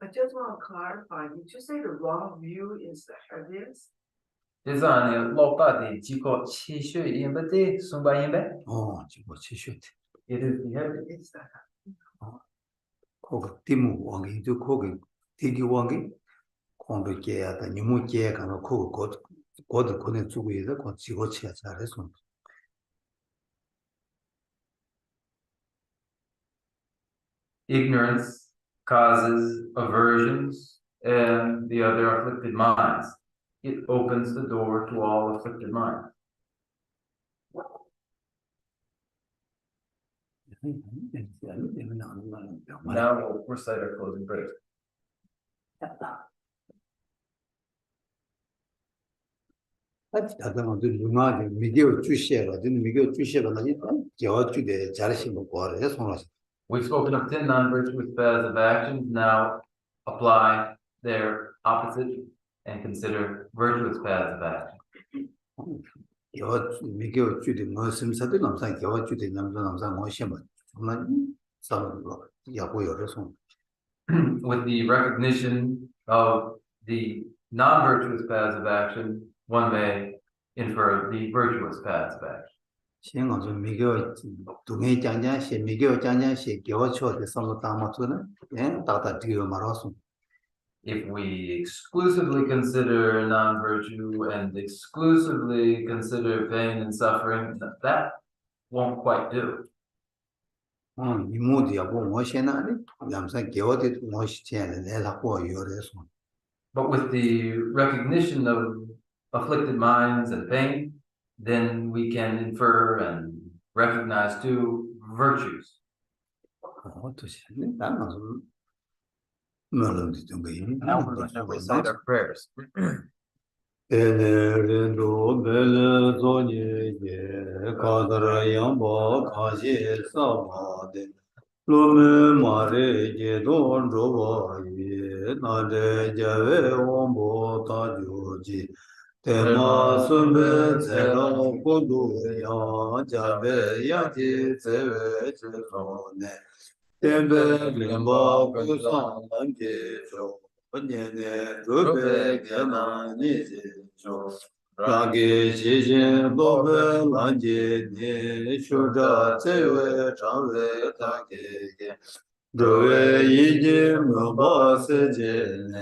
I just want to clarify, did you say the wrong view is the heaviest? It is the heaviest. It's that. 거기 디무 왕이도 거기 디디 왕이 공도 깨야다 니무 깨야 가면 거기 곧 권에 주고 있어 곧 지고 치야 잘해서 Ignorance causes aversions and the other afflicted minds. It opens the door to all afflicted minds. Now we'll recite our closing prayers. 다들 누나게 미디어 주시해라. 미디어 주시해라니 개와 주대 잘하시 뭐 거래 손으로. We've spoken of 10 non-virtuous paths of actions. Now apply their opposite and consider virtuous paths of action. 개와 미디어 주대 뭐 심사도 남상 개와 주대 남상 뭐 시험 정말 싸움으로 야고 열어서. With the recognition of the non-virtuous paths of action, one may infer the virtuous paths of action. 先我说미디어 동해 장장시 미디어 장장시 개와 초대 섬을 담아서는 다다 뒤로 말아서. If we exclusively consider non-virtue and exclusively consider pain and suffering, that won't quite do. 이모디하고 뭐시나니 남산 개와도 뭐시지는 내라고 요래서. But with the recognition of afflicted minds and pain, then we can infer and recognize two virtues. 어떠시네? 나는 말은지 좀 거기. Now we're going to recite our prayers. 에네르도 벨소니에 가더라 양보 가시 사마데 로메 마레 제돈 로바이 나데 자베 원보 타조지 테마 숨베 제로 고도야 자베 야지 제베 제로네 템베 림바 구상 남게조 언제네 루베 게나니지조 라게 지진 도베 란제네 슈자 제웨 장웨 타게게 로웨 이제 뭐바세제네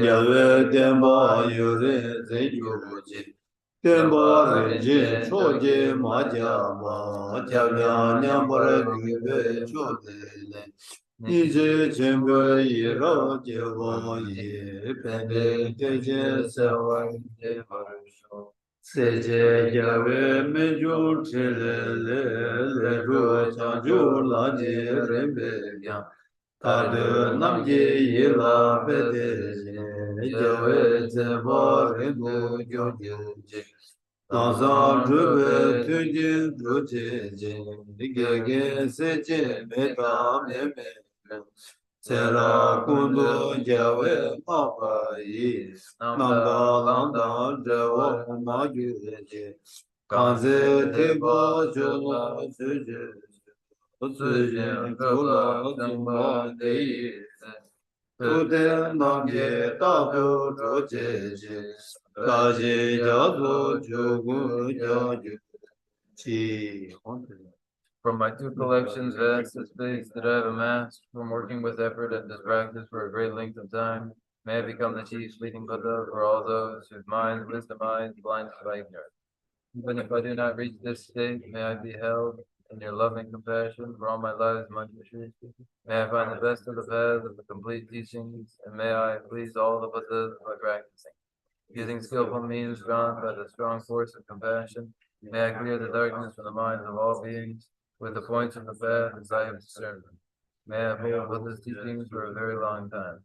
야웨 덴바 요레 제요지 덴바 레제 초제 마자마 자냐냐 버레게 초데네 이제 전부 이루어지고이 벤데게 세월에 벌써 세제 야외 메주르레레로 자주라지레베야 다들 남게 일라베데 야외 제버레도 교교지 나사 주베 투진 주제제 니게게 세제 메다메메 세라 군도 야외 파파이 남다랑다 저와 마주제 간제 대바 저라 세제 세제 그라 정바데이 도대 남게 따도 조제제 다시 자도 주고 자주 지 From my two collections, vast as space that I have amassed from working with effort at this practice for a great length of time, may I become the chief leading Buddha for all those whose minds, wisdom eyes, blinded by ignorance. Even if I do not reach this state, may I be held in your loving compassion for all my lives, my wishes. May I find the best of the paths of the complete teachings, and may I please all the Buddhas by practicing. Using skillful means drawn by the strong force of compassion, may I clear the darkness from the minds of all beings with the points of the path as I have discerned them. May I hold Buddha's teachings for a very long time,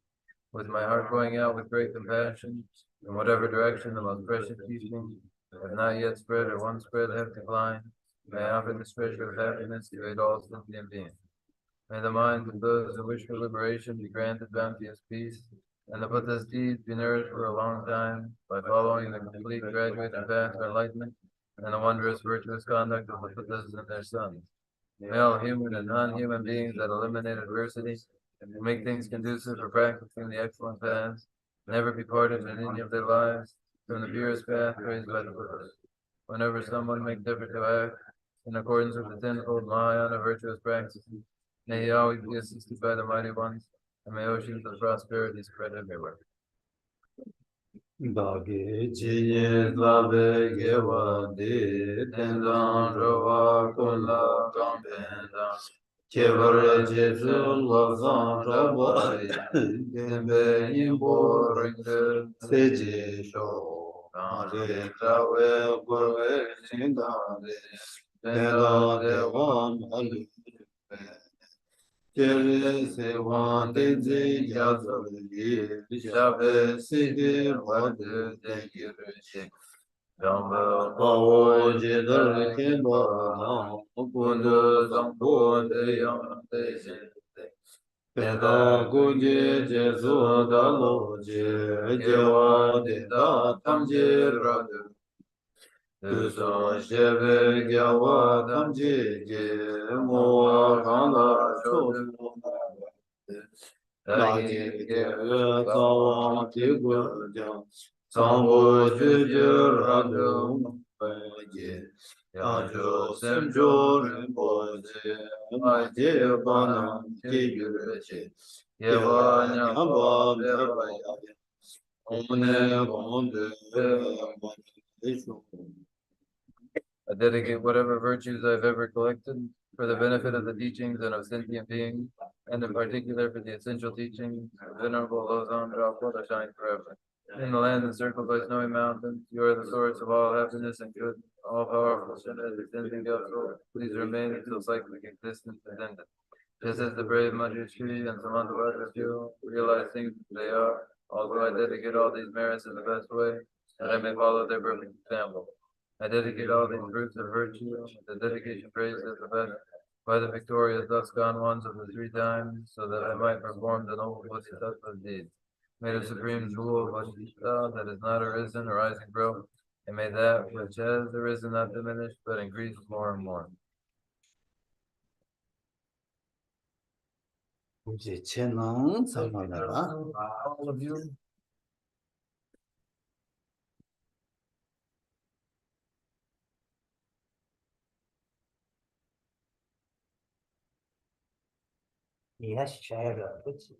with my heart going out with great compassion in whatever direction the most precious teachings have not yet spread or once spread have declined. May I offer this treasure of happiness to aid all sentient beings. May the minds of those who wish for liberation be granted bounteous peace, and the Buddha's deeds be nourished for a long time by following the complete graduated path of enlightenment and the wondrous virtuous conduct of the Buddhas and their sons. May all human and non-human beings that eliminate adversity and make things conducive for practicing the excellent paths never be parted in any of their lives from the purest path praised by the Buddhas. Whenever someone makes effort to act in accordance with the tenfold Mahayana virtuous practices, may he always be assisted by the mighty ones, and may oceans of prosperity spread everywhere. 다게 지예 라베 게와데 텐장 로와 콜라 감벤다 제버레 제수 로상 로바 덴베 임보 링데 세제쇼 아레 라웨 고웨 신다데 데라데 원 알루 제레세 와데제 야조리 샤베 시데 와데 데기르제 Bawo jedar kemba kundu sampo deyang dejen Peda kunje jesu dalo je jewa deda tamje radu Duson shebe gyawa tamje je moa kanda chodu Lagi gebe zawa tigu jang Sambo jeje radu je Yanjo semjo rinpo je Ma je bana je yure je Yewa nyamba beba ya Omne bonde I dedicate whatever virtues I've ever collected for the benefit of the teachings and of sentient beings, and in particular for the essential teachings of Venerable Lozan Drapa that shine forever. In the land encircled by snowy mountains, you are the source of all happiness and good, all powerful, and extending God's please remain until cyclic existence is ended. Just as the brave Manjushri and Samantha realize things as they are, although I dedicate all these merits in the best way, that I may follow their perfect example. I dedicate all these fruits of virtue, the dedication praised as the best by the victorious thus gone ones of the three times, so that I might perform the noble Bodhisattva's deeds. May the supreme jewel of Bodhisattva that is not arisen, arising grow, and may that which has arisen not diminish, but increase more and more. 이제 채널 상관하라. All of you. 이해시 잘 그렇지.